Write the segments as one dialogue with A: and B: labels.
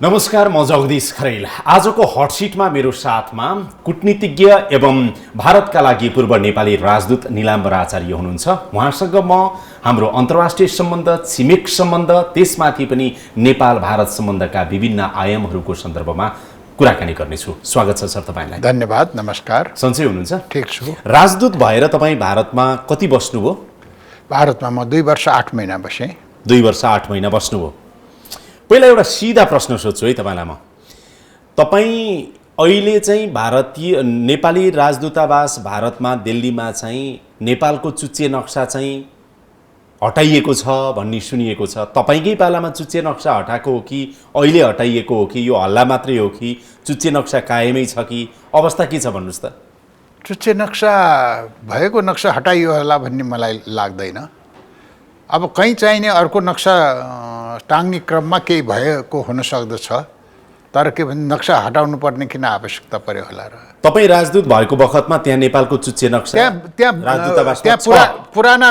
A: नमस्कार, म जगदीश खरेल। आजको हट सिटमा मेरो साथमा कूटनीतिज्ञ एवं भारतका लागि पूर्व नेपाली राजदूत निलाम्बर आचार्य हुनुहुन्छ। उहाँसँग म हाम्रो अन्तर्राष्ट्रिय सम्बन्ध, छिमेक सम्बन्ध, त्यसमाथि पनि नेपाल भारत सम्बन्धका विभिन्न आयामहरूको सन्दर्भमा कुराकानी गर्नेछु। स्वागत छ सर तपाईलाई।
B: धन्यवाद, नमस्कार।
A: सन्चै हुनुहुन्छ?
B: ठीक छु।
A: राजदूत भएर तपाईँ भारतमा कति बस्नुभयो?
B: भारतमा म 2 वर्ष 8 महिना बसेँ।
A: 2 वर्ष 8 महिना बस्नुभयो। पहिला एउटा सिधा प्रश्न सोध्छु है तपाईँलाई म। तपाईँ अहिले चाहिँ भारतीय नेपाली राजदूतावास भारतमा दिल्लीमा चाहिँ नेपालको चुच्चे नक्सा चाहिँ हटाइएको छ भन्ने सुनिएको छ। तपाईँकै पालामा चुच्चे नक्सा हटाएको हो कि अहिले हटाइएको हो कि यो हल्ला मात्रै हो कि चुच्चे नक्सा कायमै छ कि अवस्था के छ भन्नुहोस् त?
B: चुच्चे नक्सा भएको नक्सा हटाइयो होला भन्ने मलाई लाग्दैन। अब कहीँ चाहिने अर्को नक्सा टाङ्ने क्रममा केही भएको हुन सक्दछ, तर के भने नक्सा हटाउनु पर्ने किन आवश्यकता पर्यो होला र? तपाईँ
A: राजदूत भएको बखतमा त्यहाँ नेपालको चुच्चे नक्सा
B: त्यहाँ पुराना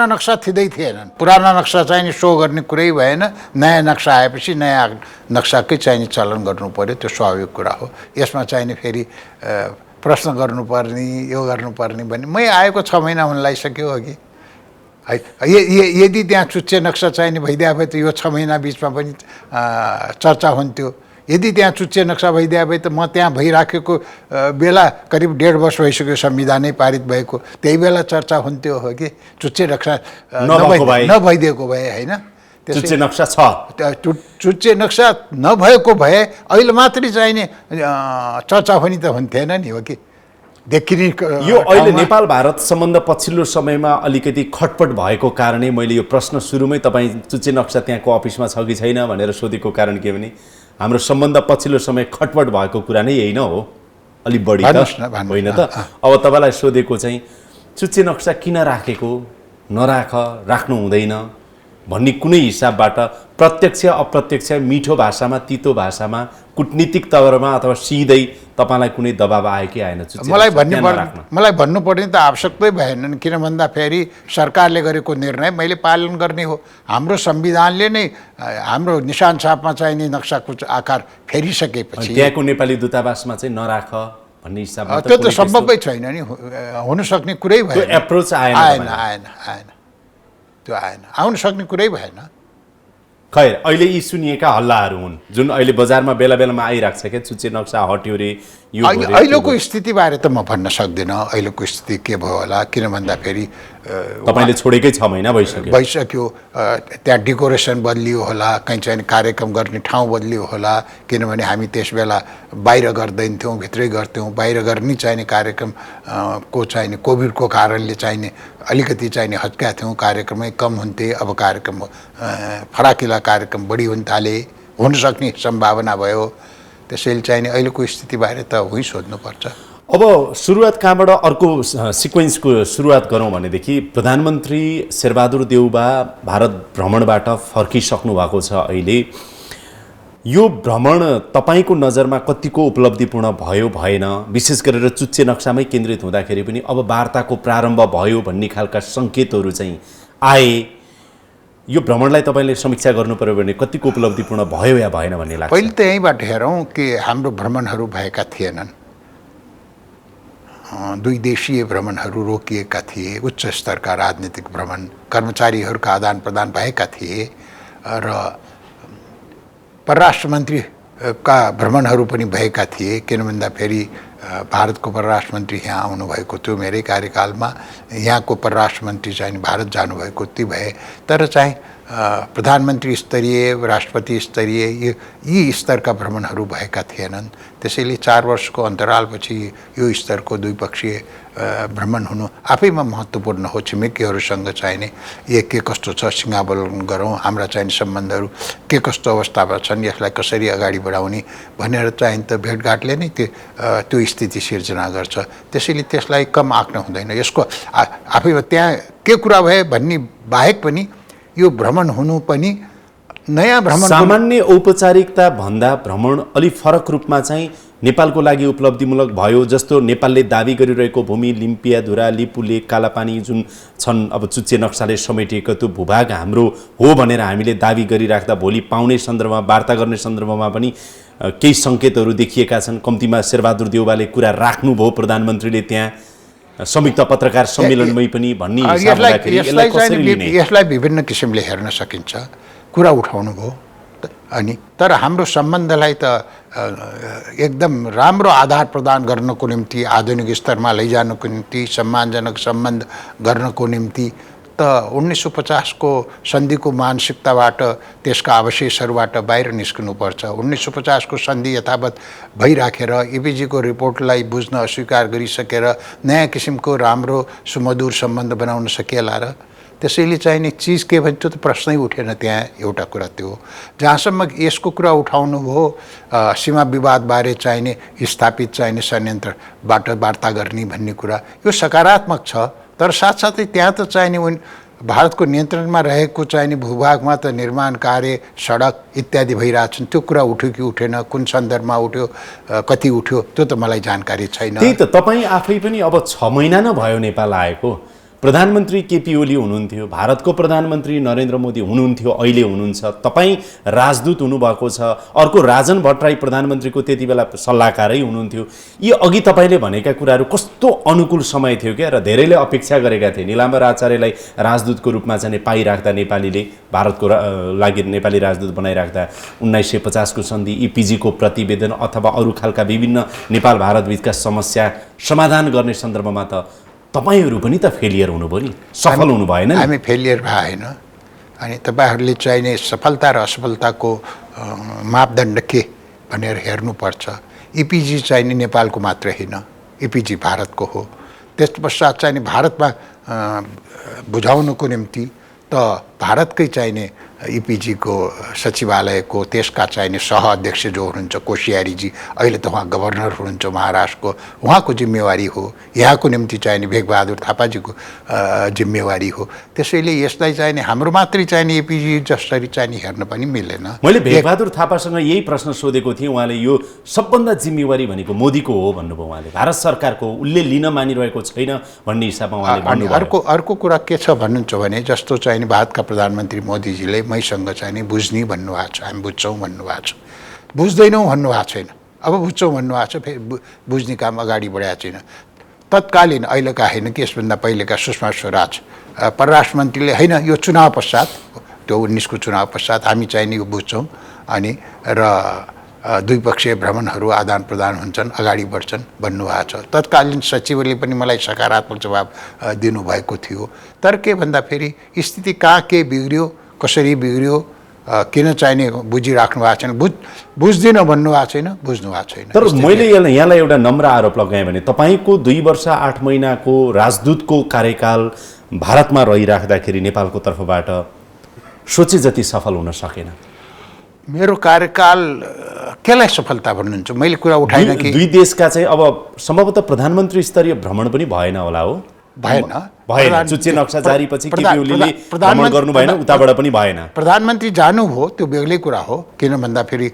B: नक्सा थिँदै थिएनन्। पुराना नक्सा चाहिने सो गर्ने कुरै भएन। नयाँ नक्सा आएपछि नयाँ नक्साकै चाहिने चलन गर्नु पर्यो, त्यो स्वाभाविक कुरा हो। यसमा चाहिने फेरि प्रश्न गर्नुपर्ने, यो गर्नुपर्ने भन्ने मै आएको 6 महिना हुन लागिसक्यो हो कि यदि त्यहाँ चुच्चे नक्सा चाहिने भइदिए भए त यो 6 महिना बिचमा पनि चर्चा हुन्थ्यो। यदि त्यहाँ चुच्चे नक्सा भइदिए भए त म त्यहाँ भइराखेको बेला करिब 1.5 वर्ष भइसक्यो संविधानै पारित भएको, त्यही बेला चर्चा हुन्थ्यो हो कि चुच्चे नक्सा नभइदिएको भए होइन।
A: चुच्चे नक्सा छ,
B: चुच्चे नक्सा नभएको भए अहिले मात्रै चाहिने चर्चा पनि त हुन्थेन नि हो कि देखिने।
A: यो अहिले नेपाल भारत सम्बन्ध पछिल्लो समयमा अलिकति खटपट भएको कारणै मैले यो प्रश्न सुरुमै तपाईँ चुच्चे नक्सा त्यहाँको अफिसमा छ कि छैन भनेर सोधेको कारण के भने हाम्रो सम्बन्ध पछिल्लो समय खटपट भएको कुरा नै यही न हो, अलिक बढी त होइन त? अब तपाईँलाई सोधेको चाहिँ चुच्चे नक्सा किन राखेको, नराख, राख्नु हुँदैन भन्ने कुनै हिसाबबाट प्रत्यक्ष अप्रत्यक्ष मिठो भाषामा, तितो भाषामा, कूटनीतिक तवरमा अथवा सिधै तपाईँलाई कुनै दबाब आयो कि आएन?
B: मलाई भन्नुपर्ने त आवश्यकतै भएन। किन भन्दाखेरि सरकारले गरेको निर्णय मैले पालन गर्ने हो। हाम्रो संविधानले नै हाम्रो निशान छापमा चाहिने नक्साको आकार फेरिसकेपछि
A: त्यहाँको नेपाली दूतावासमा चाहिँ नराख भन्ने हिसाबमा
B: त्यो त सम्भवै छैन नि, हुन सक्ने कुरै भएन।
A: एप्रोच
B: आएन त्यो आएन, आउन सक्ने कुरै भएन।
A: खैर, अहिले यी सुनिएका हल्लाहरू हुन् जुन अहिले बजारमा बेला बेलामा आइरहेको छ क्या, चुच्चे नक्सा हट्यो रे, यो
B: अहिलेको स्थितिबारे त म भन्न सक्दिनँ अहिलेको स्थिति के भयो होला। किन भन्दाखेरि
A: तपाईँले छोडेकै 6 महिना
B: भइसक्यो। त्यहाँ डेकोरेसन बदलियो होला, कहीँ चाहिँ कार्यक्रम गर्ने ठाउँ बदलियो होला। किनभने हामी त्यस बेला बाहिर गर्दैनथ्यौँ, भित्रै गर्थ्यौँ। बाहिर गर्ने चाहिने कार्यक्रम को चाहिने कोभिडको कारणले चाहिने अलिकति चाहिने हच्का थियौँ, कार्यक्रमै कम हुन्थे। अब कार्यक्रम फराकिला कार्यक्रम बढी हुन थाले, हुन सक्ने सम्भावना भयो। त्यसैले चाहिने अहिलेको स्थितिबारे त उही सोध्नुपर्छ।
A: अब सुरुवात कहाँबाट अर्को सिक्वेन्सको सुरुवात गरौँ भनेदेखि प्रधानमन्त्री शेरबहादुर देउबा भारत भ्रमणबाट फर्किसक्नु भएको छ अहिले। यो भ्रमण तपाईँको नजरमा कतिको उपलब्धिपूर्ण भयो भएन? विशेष गरेर चुच्चे नक्सामै केन्द्रित हुँदाखेरि पनि अब वार्ताको प्रारम्भ भयो भन्ने खालका सङ्केतहरू चाहिँ आए। यो भ्रमणलाई तपाईँले समीक्षा गर्नु पर्यो भने कतिको उपलब्धिपूर्ण भयो या भएन भन्ने लाग्छ?
B: पहिले त यहीँबाट हेरौँ कि हाम्रो भ्रमणहरू भएका थिएनन्। 2 देशीय भ्रमणहरू रोकिएका थिए, उच्च स्तरका राजनीतिक भ्रमण, कर्मचारीहरूका आदान प्रदान भएका थिए र परराष्ट्र मन्त्रीका भ्रमणहरू पनि भएका थिए। किन भन्दाखेरि भारतको परराष्ट्र मन्त्री यहाँ आउनुभएको थियो मेरै कार्यकालमा, यहाँको परराष्ट्र मन्त्री चाहिँ भारत जानुभएको ती भए। तर चाहिँ प्रधानमन्त्री स्तरीय, राष्ट्रपति स्तरीय यी स्तरका भ्रमणहरू भएका थिएनन्। त्यसैले 4 वर्षको अन्तरालपछि यो स्तरको द्विपक्षीय भ्रमण हुनु आफैमा महत्त्वपूर्ण हो। छिमेकीहरूसँग चाहिने के कस्तो छ सिंगावलोकन गरौँ, हाम्रा चाहिने सम्बन्धहरू के कस्तो अवस्थामा छन्, यसलाई कसरी अगाडि बढाउने भनेर चाहिँ त भेटघाटले नै त्यो स्थिति सिर्जना गर्छ। त्यसैले त्यसलाई कम आँक्न हुँदैन। यसको आफैमा त्यहाँ के कुरा भए भन्ने बाहेक पनि यो भ्रमण हुनु पनि नयाँ भ्रमण,
A: सामान्य औपचारिकता भन्दा भ्रमण अलि फरक रूपमा चाहिँ नेपालको लागि उपलब्धिमूलक भयो, जस्तो नेपालले दाबी गरिरहेको भूमि लिम्पियाधुरा, लिपुले, कालापानी जुन छन् अब चुच्चे नक्साले समेटिएको त्यो भूभाग हाम्रो हो भनेर हामीले दाबी गरिराख्दा भोलि पाउने सन्दर्भमा, वार्ता गर्ने सन्दर्भमा पनि केही सङ्केतहरू देखिएका छन्। कम्तीमा शेरबहादुर देउवाले कुरा राख्नुभयो प्रधानमन्त्रीले त्यहाँ संयुक्त पत्रकार सम्मेलनमै पनि भन्ने हिसाब हुँदाखेरि यसलाई कसरी लिने?
B: यसलाई विभिन्न किसिमले हेर्न सकिन्छ। कुरा उठाउनु भयो अनि तर हाम्रो सम्बन्धलाई त एकदम राम्रो आधार प्रदान गर्नको निम्ति, आधुनिक स्तरमा लैजानको निम्ति, सम्मानजनक सम्बन्ध गर्नको निम्ति त 1950 को सन्धिको मानसिकताबाट, त्यसका अवशेषहरूबाट बाहिर निस्कनुपर्छ। 1950 को सन्धि यथावत भइराखेर एपीजीको रिपोर्टलाई बुझ्न अस्वीकार गरिसकेर नयाँ किसिमको राम्रो सुमधुर सम्बन्ध बनाउन सकिएला र? त्यसैले चाहिने चिज के भन्छ त प्रश्नै उठेन। त्यहाँ एउटा कुरा त्यो हो। जहाँसम्म यसको कुरा उठाउनु भयो सीमा विवादबारे चाहिने स्थापित चाहिने संयन्त्रबाट वार्ता गर्ने भन्ने कुरा, यो सकारात्मक छ। तर साथसाथै त्यहाँ त चाहिने भारतको नियन्त्रणमा रहेको चाहिने भूभागमा त निर्माण कार्य, सडक इत्यादि भइरहेछन्। त्यो कुरा उठ्यो कि उठेन, कुन सन्दर्भमा उठ्यो, कति उठ्यो, त्यो त मलाई जानकारी छैन।
A: त्यही त, तपाईँ आफै पनि अब 6 महिना नै भयो नेपाल आएको। प्रधानमन्त्री केपी ओली हुनुहुन्थ्यो, भारतको प्रधानमन्त्री नरेन्द्र मोदी हुनुहुन्थ्यो, अहिले हुनुहुन्छ, तपाईँ राजदूत हुनुभएको छ, अर्को राजन भट्टराई प्रधानमन्त्रीको त्यति बेला सल्लाहकारै हुनुहुन्थ्यो। यी अघि तपाईँले भनेका कुराहरू कस्तो अनुकूल समय थियो क्या, र धेरैले अपेक्षा गरेका थिए नीलाम्बर आचार्यलाई राजदूतको रूपमा चाहिँ पाइराख्दा, नेपालीले भारतको लागि नेपाली राजदूत बनाइराख्दा 1950 को सन्धि, इपिजीको प्रतिवेदन अथवा अरू खालका विभिन्न नेपाल भारतबीचका समस्या समाधान गर्ने सन्दर्भमा त तपाईहरू पनि त फेलियर हुनुभयो नि, सफल हुनु भएन।
B: हामी फेलियर भएन। अनि तपाईहरूले चाहिने सफलता र असफलताको मापदण्ड के भनेर हेर्नुपर्छ। इपिजी चाहिने नेपालको मात्र होइन, इपिजी भारतको हो। त्यस पश्चात चाहिने भारतमा बुझाउनको निम्ति त भारतकै चाहिने इपिजीको सचिवालयको त्यसका चाहिने सह अध्यक्ष जो हुनुहुन्छ कोश्यारीजी, अहिले त उहाँ गभर्नर हुनुहुन्छ महाराष्ट्रको, उहाँको जिम्मेवारी हो। यहाँको निम्ति चाहिने भेगबहादुर थापाजीको जिम्मेवारी हो। त्यसैले यसलाई चाहिने हाम्रो मात्रै चाहिने एपीजी जसरी चाहिने हेर्न पनि मिलेन।
A: मैले भेगबहादुर थापासँग यही प्रश्न सोधेको थिएँ, उहाँले यो सबभन्दा जिम्मेवारी भनेको मोदीको हो भन्नुभयो। उहाँले भारत सरकारको उसले लिन मानिरहेको छैन भन्ने हिसाबमा उहाँले भन्नुभयो।
B: अर्को कुरा के छ भन्नुहुन्छ भने, जस्तो चाहिने भारतका प्रधानमन्त्री मोदीजीले मैसँग चाहिने बुझ्ने भन्नुभएको छ, हामी बुझ्छौँ भन्नुभएको छ, बुझ्दैनौँ भन्नुभएको छैन, अब बुझ्छौँ भन्नुभएको छ, फेरि बुझ्ने काम अगाडि बढाएको छैन। तत्कालीन अहिलेका होइन कि यसभन्दा पहिलेका सुषमा स्वराज परराष्ट्र मन्त्रीले होइन यो चुनाव पश्चात, त्यो 19 को चुनाव पश्चात हामी चाहिने यो बुझ्छौँ अनि र द्विपक्षीय भ्रमणहरू आदान प्रदान हुन्छन्, अगाडि बढ्छन् भन्नुभएको छ। तत्कालीन सचिवले पनि मलाई सकारात्मक जवाब दिनुभएको थियो। तर के भन्दा फेरि स्थिति कहाँ के बिग्रियो, कसरी बिग्रियो, किन चाहिने बुझिराख्नु भएको छैन, बुझ्दिनँ भन्नुभएको छैन, बुझ्नु भएको छैन।
A: तर मैले यहाँलाई एउटा नम्र आरोप लगाएँ भने तपाईँको 2 वर्ष 8 महिनाको राजदूतको कार्यकाल भारतमा रहिराख्दाखेरि नेपालको तर्फबाट सोचे जति सफल हुन सकेन।
B: मेरो कार्यकाल केलाई सफलता भन्नुहुन्छ? मैले कुरा उठाइन कि
A: दुई देशका चाहिँ अब सम्भवतः प्रधानमन्त्री स्तरीय भ्रमण पनि भएन होला हो?
B: भएन।
A: चुच्चे नक्सा जारी पछि केपी ओलीले भ्रमण गर्नु भएन, उताबाट पनि भएन।
B: प्रधानमन्त्री जानुभयो, त्यो बेग्लै कुरा हो। किन भन्दा फेरि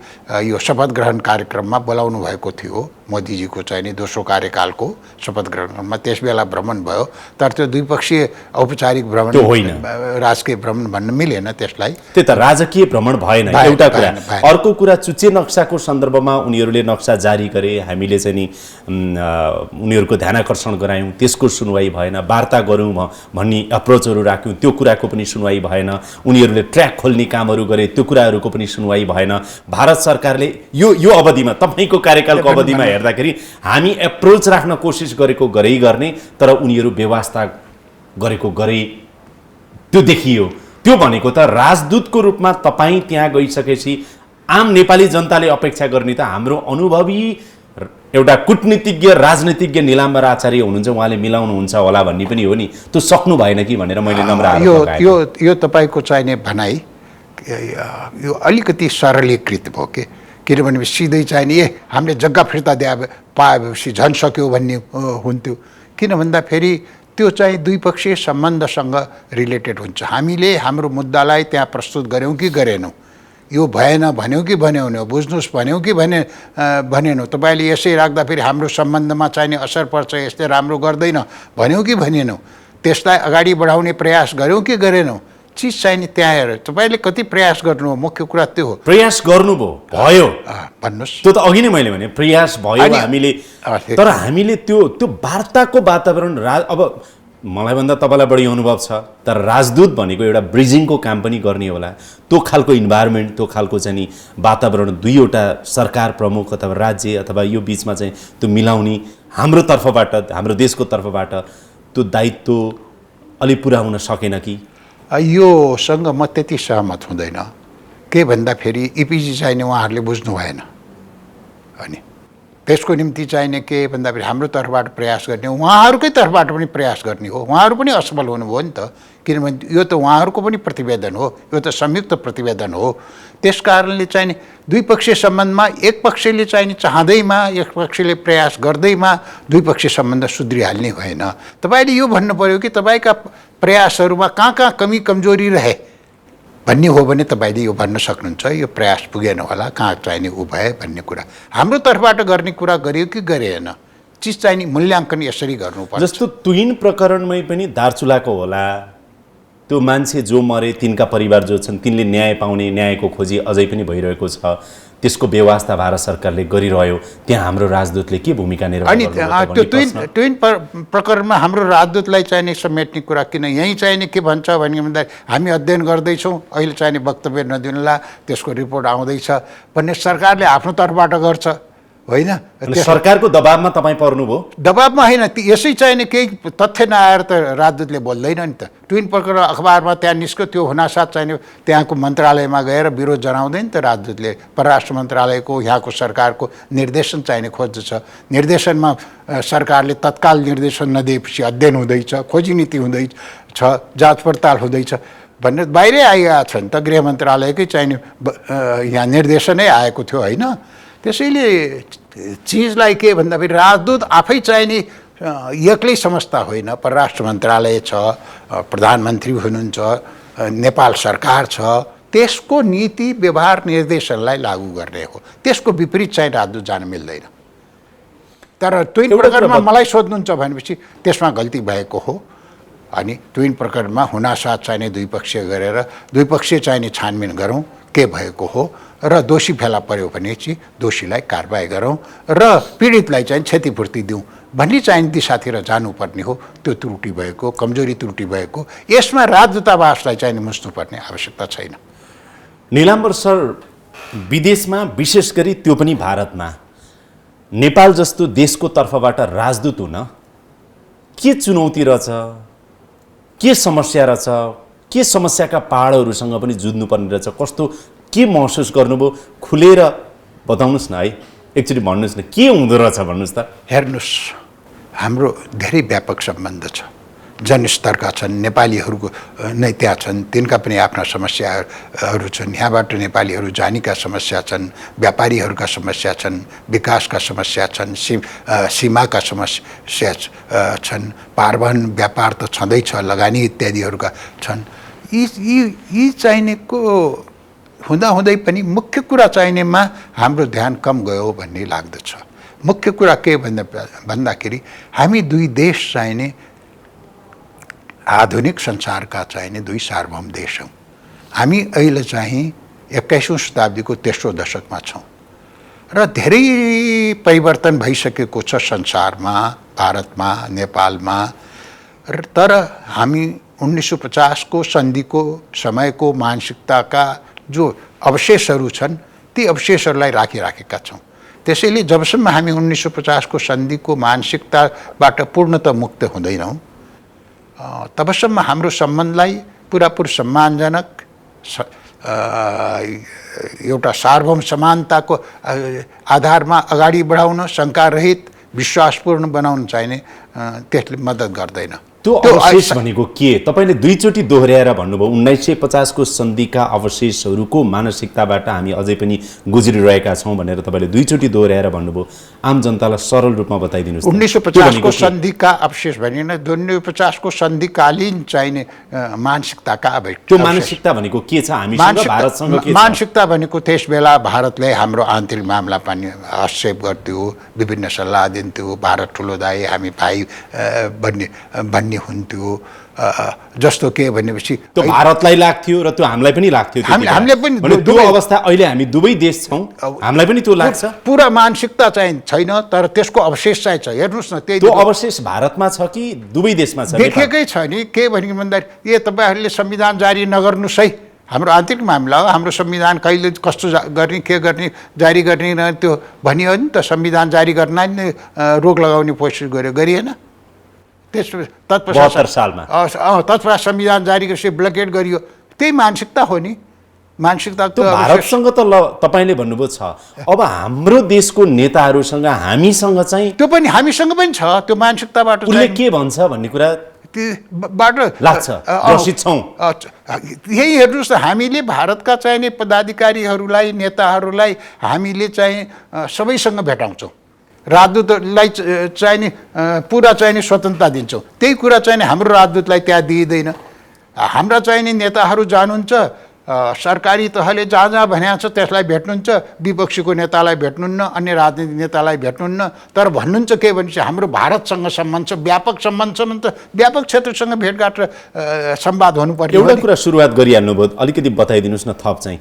B: यो शपथ ग्रहण कार्यक्रममा बोलाउनु भएको थियो मोदीजीको चाहिने दोस्रो कार्यकालको शपथ ग्रहणमा, त्यस बेला भ्रमण भयो। तर त्यो द्विपक्षीय औपचारिक भ्रमण होइन, राजकीय भ्रमण भन्न मिलेन त्यसलाई।
A: त्यही त, राजकीय भ्रमण भएन एउटा कुरा। अर्को कुरा, चुच्चे नक्साको सन्दर्भमा उनीहरूले नक्सा जारी गरे, हामीले चाहिँ नि उनीहरूको ध्यानाकर्षण गरायौँ, त्यसको सुनवाई भएन। वार्ता गरौँ भन्ने अप्रोचहरू राख्यौँ, त्यो कुराको पनि सुनवाई भएन। उनीहरूले ट्र्याक खोल्ने कामहरू गरे, त्यो कुराहरूको पनि सुनवाई भएन। भारत सरकारले यो अवधिमा, तपाईँको कार्यकालको अवधिमा हेर्दाखेरि हामी एप्रोच राख्न कोसिस गरेको गरै गर्ने, तर उनीहरू व्यवस्था गरेको गरे, त्यो देखियो। त्यो भनेको त राजदूतको रूपमा तपाईँ त्यहाँ गइसकेपछि आम नेपाली जनताले अपेक्षा गर्ने त हाम्रो अनुभवी एउटा कूटनीतिज्ञ राजनीतिज्ञ नीलाम्बर आचार्य हुनुहुन्छ, उहाँले मिलाउनुहुन्छ होला भन्ने पनि हो नि। त्यो सक्नु भएन कि भनेर मैले नम्र आरोप लगाएँ।
B: यो तपाईँको चाहिने भनाइ यो अलिकति सरलीकृत भयो के, किनभने सिधै चाहिने हामीले जग्गा फिर्ता पाएपछि झन् सक्यो भन्ने हुन्थ्यो। किन भन्दा फेरि त्यो चाहिँ द्विपक्षीय सम्बन्धसँग रिलेटेड हुन्छ। हामीले हाम्रो मुद्दालाई त्यहाँ प्रस्तुत गऱ्यौँ कि गरेनौँ, यो भएन भन्यो कि भन्यो नि हो, बुझ्नुहोस् भन्यो कि भनेन हो, तपाईँले यसै राख्दाखेरि हाम्रो सम्बन्धमा चाहिने असर पर्छ, यसले राम्रो गर्दैन भन्यो कि भनेनौ, त्यसलाई अगाडि बढाउने प्रयास गर्यौँ कि गरेनौ, चिज चाहिने त्यहाँ हेर तपाईँले कति प्रयास गर्नु हो, मुख्य कुरा त्यो हो।
A: प्रयास गर्नुभयो, भयो,
B: भन्नुहोस्।
A: त्यो त अघि नै मैले भने प्रयास भयो हामीले, तर हामीले त्यो वार्ताको वातावरण अब मलाई भन्दा तपाईँलाई बढी अनुभव छ, तर राजदूत भनेको एउटा ब्रिजिङको काम पनि गर्ने होला, त्यो खालको इन्भाइरोमेन्ट, त्यो खालको चाहिँ नि वातावरण दुईवटा सरकार प्रमुख अथवा राज्य अथवा यो बिचमा चाहिँ त्यो मिलाउने हाम्रो तर्फबाट, हाम्रो देशको तर्फबाट त्यो दायित्व अलि पुरा हुन सकेन कि?
B: योसँग म त्यति सहमत हुँदैन। के भन्दाखेरि इपिजी चाहिने उहाँहरूले बुझ्नु भएन, अनि त्यसको निम्ति चाहिने के भन्दाखेरि हाम्रो तर्फबाट प्रयास गर्ने, उहाँहरूकै तर्फबाट पनि प्रयास गर्ने हो। उहाँहरू पनि असफल हुनुभयो नि त, किनभने यो त उहाँहरूको पनि प्रतिवेदन हो, यो त संयुक्त प्रतिवेदन हो। त्यस कारणले चाहिने द्विपक्षीय सम्बन्धमा एक पक्षले चाहिने चाहँदैमा, एक पक्षले प्रयास गर्दैमा द्विपक्षीय सम्बन्ध सुध्रिहाल्ने भएन। तपाईँले यो भन्नु पर्यो कि तपाईँका प्रयासहरूमा कहाँ कमी कमजोरी रहे भन्ने हो भने तपाईँले यो भन्न सक्नुहुन्छ, यो प्रयास पुगेन होला, कहाँ चाहिने ऊ भए भन्ने कुरा। हाम्रो तर्फबाट गर्ने कुरा गरियो कि गरेन, चिज चाहिने मूल्याङ्कन यसरी गर्नुपर्छ।
A: जस्तो तुहिन प्रकरणमै पनि दार्चुलाको होला, त्यो मान्छे जो मरे तिनका परिवार जो छन् तिनले न्याय पाउने, न्यायको खोजी अझै पनि भइरहेको छ, त्यसको व्यवस्था भारत सरकारले गरिरह्यो, त्यहाँ हाम्रो राजदूतले के भूमिका निर्वाह गर्नुभयो?
B: त्यो ट्विन प्रकरणमा हाम्रो राजदूतलाई चाहिने समेट्ने कुरा किन? यहीँ चाहिने के भन्छ भने भन्दा हामी अध्ययन गर्दैछौँ, अहिले चाहिने वक्तव्य नदिनुला, त्यसको रिपोर्ट आउँदैछ भन्ने सरकारले आफ्नो तर्फबाट गर्छ होइन।
A: सरकारको दबावमा तपाईँ पर्नुभयो?
B: दबावमा होइन, यसै चाहिने केही तथ्य नआएर त राजदूतले बोल्दैन नि त। ट्विन प्रकरण अखबारमा त्यहाँ निस्क्यो, त्यो हुनासाथ चाहिने त्यहाँको मन्त्रालयमा गएर विरोध जनाउँदैन त राजदूतले। परराष्ट्र मन्त्रालयको यहाँको सरकारको निर्देशन चाहिने खोज्दछ, निर्देशनमा सरकारले तत्काल निर्देशन नदिएपछि अध्ययन हुँदैछ, खोजी नीति हुँदैछ, जाँच पडताल हुँदैछ भन्ने बाहिरै आइरहेका छन् त। गृह मन्त्रालयकै चाहिने यहाँ निर्देशनै आएको थियो होइन। त्यसैले चिजलाई के भन्दाखेरि राजदूत आफै चाहिने एक्लै संस्था होइन, परराष्ट्र मन्त्रालय छ, प्रधानमन्त्री हुनुहुन्छ, नेपाल सरकार छ, त्यसको नीति व्यवहार निर्देशनलाई लागू गर्ने हो। त्यसको विपरीत चाहिँ राजदूत जान मिल्दैन। तर ट्विन प्रकरणमा मलाई सोध्नुहुन्छ भनेपछि त्यसमा गल्ती भएको हो, अनि ट्विन प्रकरणमा हुनासाथ चाहिने द्विपक्षीय गरेर द्विपक्षीय चाहिने छानबिन गरौँ के भएको हो, र दोषी फेला पर्यो भने चाहिँ दोषीलाई कारबाही गरौँ र पीडितलाई चाहिँ क्षतिपूर्ति दिउँ भन्ने चाहिँ दिशातिर जानुपर्ने हो। त्यो त्रुटि भएको, कमजोरी त्रुटि भएको, यसमा राजदूतावासलाई चाहिँ मुस्नुपर्ने आवश्यकता छैन।
A: नीलाम्बर सर, विदेशमा विशेष गरी त्यो पनि भारतमा नेपाल जस्तो देशको तर्फबाट राजदूत हुन के चुनौती रहेछ, के समस्या रहेछ, के समस्याका पहाडहरूसँग पनि जुझ्नुपर्ने रहेछ, कस्तो के महसुस गर्नुभयो? खुलेर बताउनुहोस् न है, एकचोटि भन्नुहोस् न के हुँदो रहेछ भन्नुहोस् त।
B: हेर्नुहोस्, हाम्रो धेरै व्यापक सम्बन्ध छ, जनस्तरका छन्, नेपालीहरूको नै त्यहाँ छन्, तिनका पनि आफ्ना समस्याहरू छन्, यहाँबाट नेपालीहरू जानेका समस्या छन्, व्यापारीहरूका समस्या छन्, विकासका समस्या छन्, सीमाका समस्या छन्, पारवहन व्यापार त छँदैछ, लगानी इत्यादिहरूका छन्। यी चाहिनेको हुँदाहुँदै पनि मुख्य कुरा चाहिनेमा हाम्रो ध्यान कम गयो भन्ने लाग्दछ। मुख्य कुरा के भन्दाखेरि हामी दुई देश चाहिने आधुनिक संसारका चाहिने दुई सार्वभौम देश हौँ। हामी अहिले चाहिँ 21औं शताब्दीको तेस्रो दशकमा छौँ र धेरै परिवर्तन भइसकेको छ संसारमा, भारतमा, नेपालमा। तर हामी 1950 को सन्धिको समयको मानसिकताका जो अवशेषहरू छन् ती अवशेषहरूलाई राखिराखेका छौँ। त्यसैले जबसम्म हामी 1950 को सन्धिको मानसिकताबाट पूर्णतः मुक्त हुँदैनौँ तबसम्म हाम्रो सम्बन्धलाई पुरापुर सम्मानजनक एउटा सार्वभौम समानताको आधारमा अगाडि बढाउन, शङ्कारहित, विश्वासपूर्ण बनाउन चाहिने त्यसले मद्दत गर्दैन।
A: त्यो अवशेष भनेको के? तपाईँले दुईचोटि दोहोऱ्याएर भन्नुभयो 1950 को सन्धिका अवशेषहरूको मानसिकताबाट हामी अझै पनि गुज्रिरहेका छौँ भनेर तपाईँले दुईचोटि दोहोऱ्याएर भन्नुभयो। आम जनतालाई सरल रूपमा बताइदिनुहोस्।
B: 1950 को सन्धिका अवशेष भनेन, 1950 को सन्धिकालीन चाहिने मानसिकताका अवशेष।
A: त्यो मानसिकता भनेको के छ? हामीसँग भारतसँग के छ?
B: मानसिकता भनेको त्यस बेला भारतले हाम्रो आन्तरिक मामला पनि हस्तक्षेप गर्थ्यो, विभिन्न सल्लाह दिन्थ्यो, भारत ठुलो दाइ हामी भाइ भन्ने हुन्थ्यो। जस्तो के भनेपछि
A: त्यो भारतलाई लाग्थ्यो र त्यो हामीलाई पनि लाग्थ्यो।
B: हामीले पनि
A: त्यो अवस्था अहिले हामी दुवै देश छौँ, हामीलाई पनि त्यो लाग्छ।
B: पुरा मानसिकता चाहिँ छैन, तर त्यसको अवशेष चाहिँ छ। हेर्नुहोस् न,
A: त्यो अवशेष भारतमा छ कि दुवै देशमा छ?
B: देखेकै छ नि। के भन्यो भन्दाखेरि ए तपाईँहरूले संविधान जारी नगर्नुहोस् है, हाम्रो आन्तरिक मामला हो, हाम्रो संविधान कहिले कस्तो गर्ने के गर्ने जारी गर्ने त्यो भनियो नि त। संविधान जारी गर्न नि रोक लगाउने कोसिस गरिएन
A: तत्पश्चात सालमा
B: तत्पश्चात संविधान जारी गरेपछि ब्लकेट गरियो। त्यही मानसिकता हो नि। मानसिकता
A: त भारतसँग त तपाईँले भन्नुभयो छ, अब हाम्रो देशको नेताहरूसँग हामीसँग चाहिँ
B: त्यो पनि हामीसँग पनि छ। त्यो मानसिकताबाट
A: उसले के भन्छ भन्ने कुरा लाग्छ, ग्रसित छौँ।
B: यही हेर्नुहोस् न, हामीले भारतका चाहिने पदाधिकारीहरूलाई नेताहरूलाई हामीले चाहिँ सबैसँग भेटाउँछौँ, राजदूतलाई चाहिने पुरा चाहिने स्वतन्त्रता दिन्छौँ। त्यही कुरा चाहिने हाम्रो राजदूतलाई त्यहाँ दिइँदैन। हाम्रा चाहिने नेताहरू जानुहुन्छ, सरकारी तहले जहाँ जहाँ भनेको छ त्यसलाई भेट्नुहुन्छ, विपक्षीको नेतालाई भेट्नुहुन्न, अन्य राजनीतिक नेतालाई भेट्नुहुन्न। तर भन्नुहुन्छ के भनेपछि हाम्रो भारतसँग सम्बन्ध छ, व्यापक सम्बन्ध छ भने त व्यापक क्षेत्रसँग भेटघाट र संवाद हुनुपर्ने।
A: एउटा कुरा सुरुवात गरिहाल्नुभयो, अलिकति बताइदिनुहोस् न थप चाहिँ।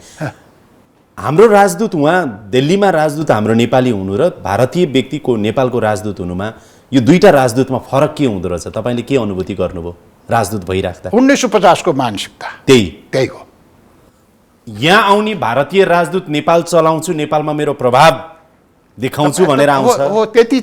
A: हाम्रो राजदूत उहाँ दिल्लीमा राजदूत हाम्रो नेपाली हुनु र भारतीय व्यक्तिको नेपालको राजदूत हुनुमा यो दुईटा राजदूतमा फरक के हुँदो रहेछ? तपाईँले के अनुभूति गर्नुभयो राजदूत भइराख्दा?
B: 1950 को मानसिकता त्यही हो।
A: यहाँ आउने भारतीय राजदूत नेपाल चलाउँछु, नेपालमा मेरो प्रभाव देखाउँछु भनेर आउँछ।
B: हो, त्यति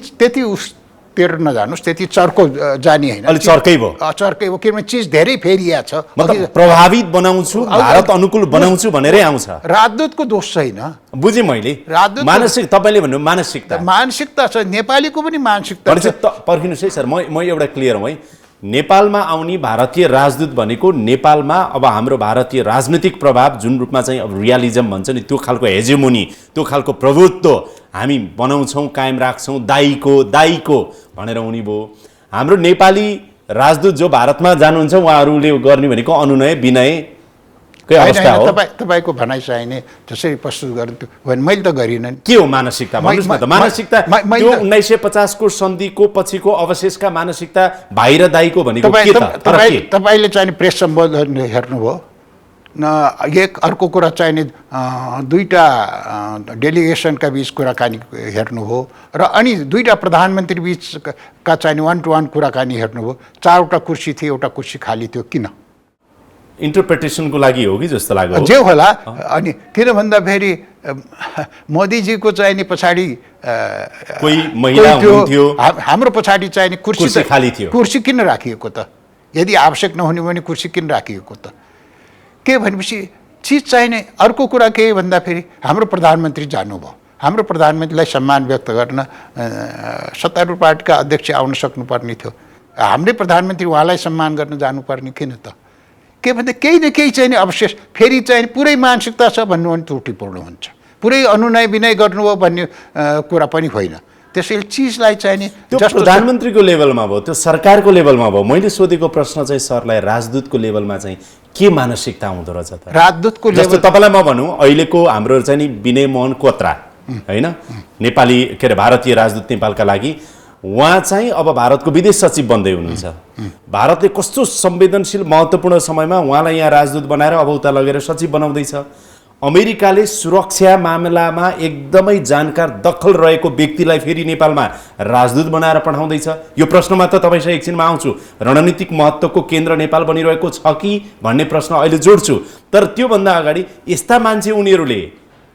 B: तेर नजानुहोस्, त्यति चर्को जाने होइन।
A: अलि चर्कै भयो।
B: चर्कै हो, किनभने चिज धेरै फेरिया छ।
A: मतलब प्रभावित बनाउँछु, भारत अनुकूल बनाउँछु भनेरै आउँछ।
B: राजदूतको दोष छैन,
A: बुझेँ मैले। मानसिक तपाईँले भन्नु मानसिकता
B: छ, नेपालीको पनि मानसिकता छ।
A: पर्खिनुहोस् है सर, म एउटा क्लियर हौँ है। नेपालमा आउने भारतीय राजदूत भनेको नेपालमा अब हाम्रो भारतीय राजनीतिक प्रभाव जुन रूपमा चाहिँ अब रियालिजम भन्छ नि, त्यो खालको हेजेमोनी, त्यो खालको प्रभुत्व हामी बनाउँछौँ, कायम राख्छौँ, दाइको भनेर उनी भयो। हाम्रो नेपाली राजदूत जो भारतमा जानुहुन्छ उहाँहरूले गर्ने भनेको अनुनय विनयकै अवस्था हो।
B: तपाईँको भनाइ चाहिने जसरी प्रस्तुत गर्नु भने मैले त गरिनँ। के
A: हो मानसिकता? भन्नुहोस् न त। मानसिकता त्यो 1950 को सन्धिको पछिको अवशेषका मानसिकता भाइ र दाइको भनेको के त?
B: तपाईँले चाहिने प्रेस सम्बोधन हेर्नुभयो न? एक अर्को कुरा चाहिने दुईटा डेलिगेसनका बिच कुराकानी हेर्नुभयो र अनि दुईटा प्रधानमन्त्री बिचका चाहिने 1-to-1 कुराकानी हेर्नुभयो। 4वटा कुर्सी थियो, एउटा कुर्सी खाली थियो। किन?
A: इन्टरप्रिटेसनको लागि हो कि जस्तो लाग्यो।
B: जे होला। अनि किन भन्दाखेरि मोदीजीको चाहिने पछाडि
A: कोही महिला हुनुहुन्थ्यो,
B: हाम्रो पछाडि चाहिने कुर्सी
A: खाली थियो।
B: कुर्सी किन राखिएको त? यदि आवश्यक नहुने भने कुर्सी किन राखिएको त? के भनेपछि चिज चाहिने। अर्को कुरा के भन्दाखेरि हाम्रो प्रधानमन्त्री जानुभयो, हाम्रो प्रधानमन्त्रीलाई सम्मान व्यक्त गर्न सत्तारूढ पार्टीका अध्यक्ष आउन सक्नुपर्ने थियो। हाम्रै प्रधानमन्त्री उहाँलाई सम्मान गर्न जानुपर्ने किन त? के भन्दा केही न केही चाहिने अवशेष फेरि चाहिँ पुरै मानसिकता छ भन्नु भने त्रुटिपूर्ण हुन्छ। पुरै अनुनय विनय गर्नुभयो भन्ने कुरा पनि होइन। त्यसैले चिजलाई चाहिने
A: त्यो प्रधानमन्त्रीको लेभलमा भयो, त्यो सरकारको लेभलमा भयो। मैले सोधेको प्रश्न चाहिँ सरलाई राजदूतको लेभलमा चाहिँ के मानसिकता हुँदो रहेछ त?
B: राजदूतको
A: जस्तो तपाईँलाई म भनौँ, अहिलेको हाम्रो चाहिँ नि विनय मोहन कोत्रा होइन, नेपाली के अरे भारतीय राजदूत नेपालका लागि, उहाँ चाहिँ अब भारतको विदेश सचिव बन्दै हुनुहुन्छ। भारतले कस्तो संवेदनशील महत्त्वपूर्ण समयमा उहाँलाई यहाँ राजदूत बनाएर अब उता लगेर सचिव बनाउँदैछ। अमेरिकाले सुरक्षा मामलामा एकदमै जानकार दखल रहेको व्यक्तिलाई फेरि नेपालमा राजदूत बनाएर पठाउँदैछ। यो प्रश्नमा त तपाईँसँग एकछिनमा आउँछु। रणनीतिक महत्त्वको केन्द्र नेपाल बनिरहेको छ कि भन्ने प्रश्न अहिले जोड्छु। तर त्योभन्दा अगाडि यस्ता मान्छे उनीहरूले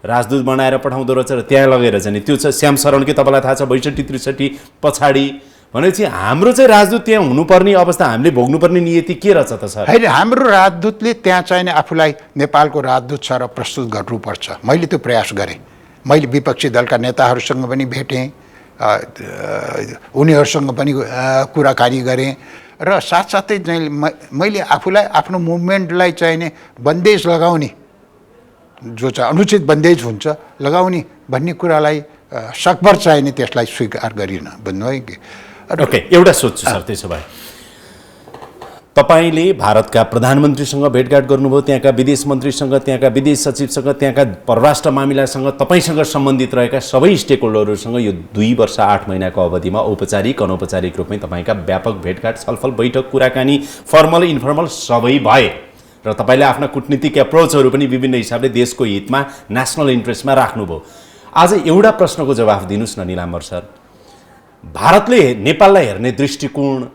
A: राजदूत बनाएर पठाउँदो रहेछ र त्यहाँ लगेर चाहिँ त्यो छ श्याम शरणकै, तपाईँलाई थाहा छ 62-63 पछाडि भनेपछि हाम्रो चाहिँ राजदूत त्यहाँ हुनुपर्ने अवस्था, हामीले भोग्नुपर्ने नियति के रहेछ त सर?
B: होइन, हाम्रो राजदूतले त्यहाँ चाहिने आफूलाई नेपालको राजदूत छ र प्रस्तुत गर्नुपर्छ। मैले त्यो प्रयास गरेँ। मैले विपक्षी दलका नेताहरूसँग पनि भेटेँ, उनीहरूसँग पनि कुराकानी गरेँ र साथसाथै चाहिँ मैले आफूलाई आफ्नो मुभमेन्टलाई चाहिने बन्देज लगाउने जो चाहिँ अनुचित बन्देज हुन्छ लगाउने भन्ने कुरालाई सकभर चाहिने त्यसलाई स्वीकार गरिन भन्नुभयो कि
A: ओके एउटा सोध्छु सर त्यसो भए तपाईँले भारतका प्रधानमन्त्रीसँग भेटघाट गर्नुभयो त्यहाँका विदेश मन्त्रीसँग त्यहाँका विदेश सचिवसँग त्यहाँका परराष्ट्र मामिलासँग तपाईँसँग सम्बन्धित रहेका सबै स्टेक होल्डरहरूसँग यो 2 वर्ष 8 महिनाको अवधिमा औपचारिक अनौपचारिक रूपमै तपाईँका व्यापक भेटघाट छलफल बैठक कुराकानी फर्मल इन्फर्मल सबै भए र तपाईँले आफ्ना कुटनीतिक एप्रोचहरू पनि विभिन्न हिसाबले देशको हितमा नेसनल इन्ट्रेस्टमा राख्नुभयो। आज एउटा प्रश्नको जवाफ दिनुहोस् न निलाम्बर सर, भारतले नेपाललाई हेर्ने दृष्टिकोण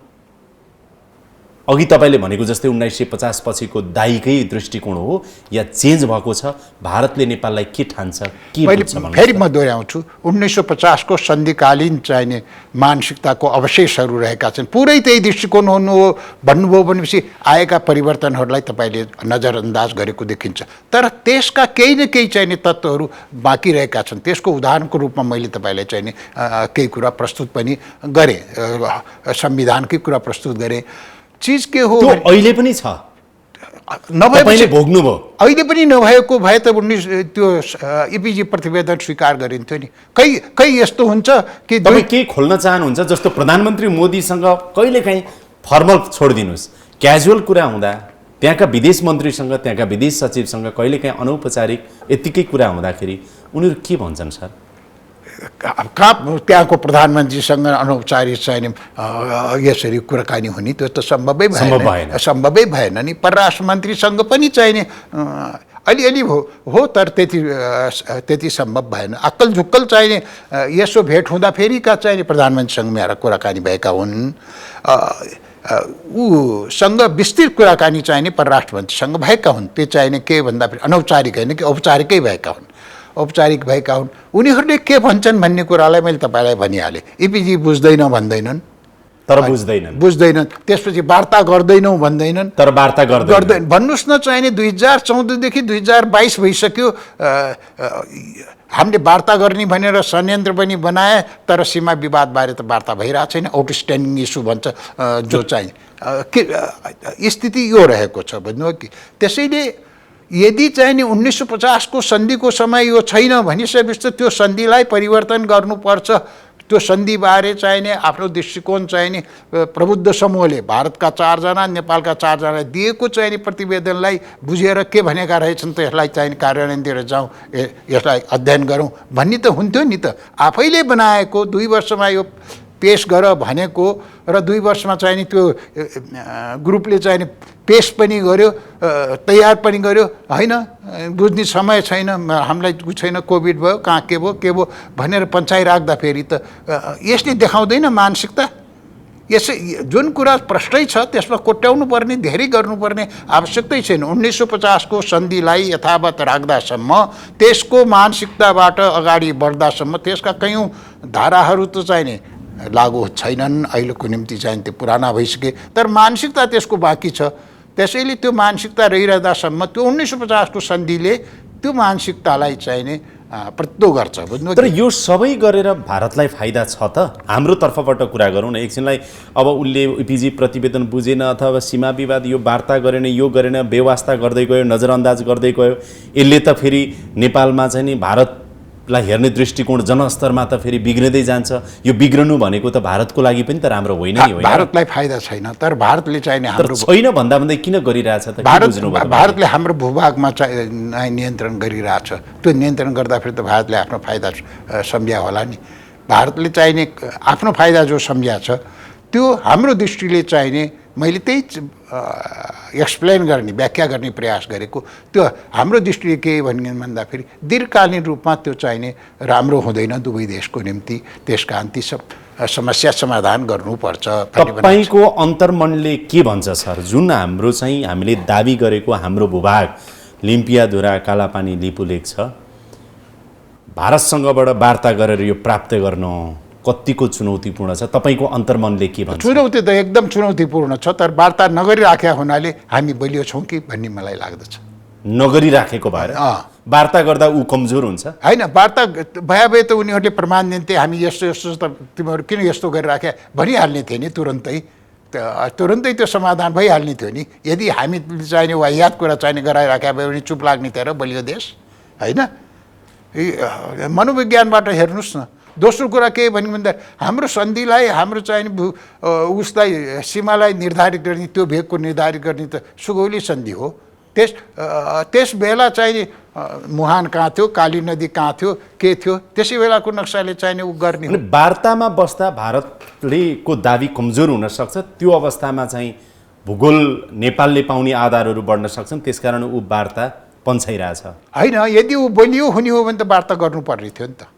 A: अघि तपाईँले भनेको जस्तै 1950 पछिको दाइकै दृष्टिकोण हो या चेन्ज भएको छ? भारतले नेपाललाई के ठान्छ, के बुझ्छ?
B: फेरि म दोहोऱ्याउँछु 1950 को सन्धिकालीन चाहिने मानसिकताको अवशेषहरू रहेका छन्। पुरै त्यही दृष्टिकोण हुनु हो भन्नुभयो भनेपछि आएका परिवर्तनहरूलाई तपाईँले नजरअन्दाज गरेको देखिन्छ। तर त्यसका केही न केही चाहिने तत्त्वहरू बाँकी रहेका छन्। त्यसको उदाहरणको रूपमा मैले तपाईँलाई चाहिने केही कुरा प्रस्तुत पनि गरेँ, संविधानकै कुरा प्रस्तुत गरेँ। चीज के हो
A: अहिले पनि छ नभए भोग्नुभयो,
B: अहिले पनि नभएको भए त त्यो इपिजी प्रतिवेदन स्वीकार गरिन्थ्यो नि। कहीँ यस्तो हुन्छ कि
A: तपाईँ केही खोल्न चाहनुहुन्छ जस्तो प्रधानमन्त्री मोदीसँग कहिलेकाहीँ फर्मल छोडिदिनुहोस्, क्याजुअल कुरा हुँदा त्यहाँका विदेश मन्त्रीसँग त्यहाँका विदेश सचिवसँग कहिलेकाहीँ अनौपचारिक यत्तिकै कुरा हुँदाखेरि उनीहरू के भन्छन् सर?
B: कहाँ त्यहाँको प्रधानमन्त्रीसँग अनौपचारिक चाहिने यसरी कुराकानी हुने त्यो त सम्भवै भएन नि। परराष्ट्र मन्त्रीसँग पनि चाहिने अलिअलि हो तर त्यति सम्भव भएन। अक्कल झुक्कल चाहिने यसो भेट हुँदाफेरिका चाहिने प्रधानमन्त्रीसँग मेरा कुराकानी भएका हुन्। ऊसँग विस्तृत कुराकानी चाहिने परराष्ट्र मन्त्रीसँग भएका हुन्। त्यो चाहिने के भन्दाखेरि अनौपचारिक होइन कि औपचारिकै भएका हुन्, औपचारिक भएका हुन्। उनीहरूले के भन्छन् भन्ने कुरालाई मैले तपाईँलाई भनिहालेँ। इपिजी बुझ्दैन भन्दैनन्,
A: तर बुझ्दैनन्। त्यसपछि वार्ता गर्दैनौँ भन्दैनन्, तर वार्ता गर्दैन।
B: भन्नुहोस् न चाहिने 2014 देखि 2022 भइसक्यो। हामीले वार्ता गर्ने भनेर संयन्त्र पनि बनाए तर सीमा विवादबारे त वार्ता भइरहेको छैन। आउटस्ट्यान्डिङ इस्यु भन्छ जो चाहिँ स्थिति यो रहेको छ भन्नुभयो कि। त्यसैले यदि चाहिने 1950 को सन्धिको समय यो छैन भनिसकेपछि त्यो सन्धिलाई परिवर्तन गर्नुपर्छ। त्यो सन्धिबारे चाहिने आफ्नो दृष्टिकोण चाहिने प्रबुद्ध समूहले भारतका 4 जना नेपालका 4 जनालाई दिएको चाहिने प्रतिवेदनलाई बुझेर के भनेका रहेछन् त यसलाई चाहिने कार्यान्वयनतिर जाउँ, यसलाई अध्ययन गरौँ भन्ने त हुन्थ्यो नि त। आफैले बनाएको 2 वर्षमा यो पेश गर भनेको र 2 वर्षमा चाहिने त्यो ग्रुपले चाहिने पेश पनि गर्यो, तयार पनि गर्यो होइन। बुझ्ने समय छैन, हामीलाई छैन, कोभिड भयो, कहाँ के भयो भनेर पन्छाइराख्दाखेरि त यसले देखाउँदैन मानसिकता। यसै जुन कुरा प्रष्टै छ त्यसमा कोट्याउनु पर्ने, धेरै गर्नुपर्ने आवश्यकतै छैन। 1950 को सन्धिलाई यथावत राख्दासम्म, त्यसको मानसिकताबाट अगाडि बढ्दासम्म त्यसका कयौँ धाराहरू त चाहिने लागू छैनन्। अहिलेको निम्ति चाहिँ त्यो पुराना भइसके तर मानसिकता त्यसको बाँकी छ। त्यसैले त्यो मानसिकता रहिरहँदासम्म त्यो 1950 को सन्धिले त्यो मानसिकतालाई चाहिने प्रतित्व गर्छ।
A: तर यो सबै गरेर भारतलाई फाइदा छ त? हाम्रो तर्फबाट कुरा गरौँ न एकछिनलाई। अब उसले इपिजी प्रतिवेदन बुझेन अथवा सीमा विवाद यो वार्ता गरेन, यो गरेन, बेवास्ता गर्दै गयो, नजरअन्दाज गर्दै गयो, यसले त फेरि नेपालमा चाहिँ नि भारतलाई हेर्ने दृष्टिकोण जनस्तरमा त फेरि बिग्रिँदै जान्छ। यो बिग्रनु भनेको त भारतको लागि पनि त राम्रो होइन नि, होइन?
B: भारतलाई फाइदा छैन तर भारतले चाहिने हाम्रो
A: छैन भन्दा किन गरिरहेछ त?
B: भारतले हाम्रो भूभागमा चाहिँ नियन्त्रण गरिरहेछ। त्यो नियन्त्रण गर्दाखेरि त भारतले आफ्नो फाइदा सम्झ्या होला नि। भारतले चाहिने आफ्नो फाइदा जो सम्झ्या छ त्यो हाम्रो दृष्टिले चाहिने मैले त्यही एक्सप्लेन गर्ने, व्याख्या गर्ने प्रयास गरेको। त्यो हाम्रो दृष्टिले के भन्दाखेरि दीर्घकालीन रूपमा त्यो चाहिने राम्रो हुँदैन दुवै देशको निम्ति। त्यसका अन्ति समस्या समाधान गर्नुपर्छ।
A: तपाईँको अन्तर्मनले के भन्छ सर? जुन हाम्रो चाहिँ हामीले दाबी गरेको हाम्रो भूभाग लिम्पियाधुरा, कालापानी, लिपुलेक छ, भारतसँगबाट वार्ता गरेर यो प्राप्त गर्न कतिको चुनौतीपूर्ण छ? तपाईँको अन्तर्मनले के भन्छ?
B: चुनौती त एकदम चुनौतीपूर्ण छ तर वार्ता नगरिराखेका हुनाले हामी बलियो छौँ कि भन्ने मलाई लाग्दछ।
A: नगरिराखेको भएर वार्ता गर्दा ऊ कमजोर हुन्छ
B: होइन? वार्ता भए त उनीहरूले प्रमाण दिन्थे हामी यस्तो यस्तो त तिमीहरू किन यस्तो गरिराखे भनिहाल्ने थिए नि तुरन्तै। तुरुन्तै त्यो समाधान भइहाल्ने थियो नि। यदि हामीले चाहिने वाहियात कुरा चाहिने गराइराख्या भए भने चुप लाग्ने थियो र बलियो देश, होइन? मनोविज्ञानबाट हेर्नुहोस् न। दोस्रो कुरा के भन्यो भन्दा हाम्रो सन्धिलाई, हाम्रो चाहिने उसलाई सीमालाई निर्धारित गर्ने, त्यो भेगको निर्धारित गर्ने त सुगौली सन्धि हो। त्यस बेला चाहिने मुहान कहाँ थियो, काली नदी कहाँ थियो, के थियो, त्यसै बेलाको नक्साले चाहिने ऊ गर्ने हो।
A: वार्तामा बस्दा भारतले को दाबी कमजोर हुन सक्छ, त्यो अवस्थामा चाहिँ भूगोल नेपालले पाउने आधारहरू बढ्न सक्छन्, त्यसकारण ऊ वार्ता पन्छाइरहेछ।
B: होइन, यदि ऊ बलियो हुने हो भने त वार्ता गर्नुपर्ने थियो नि त।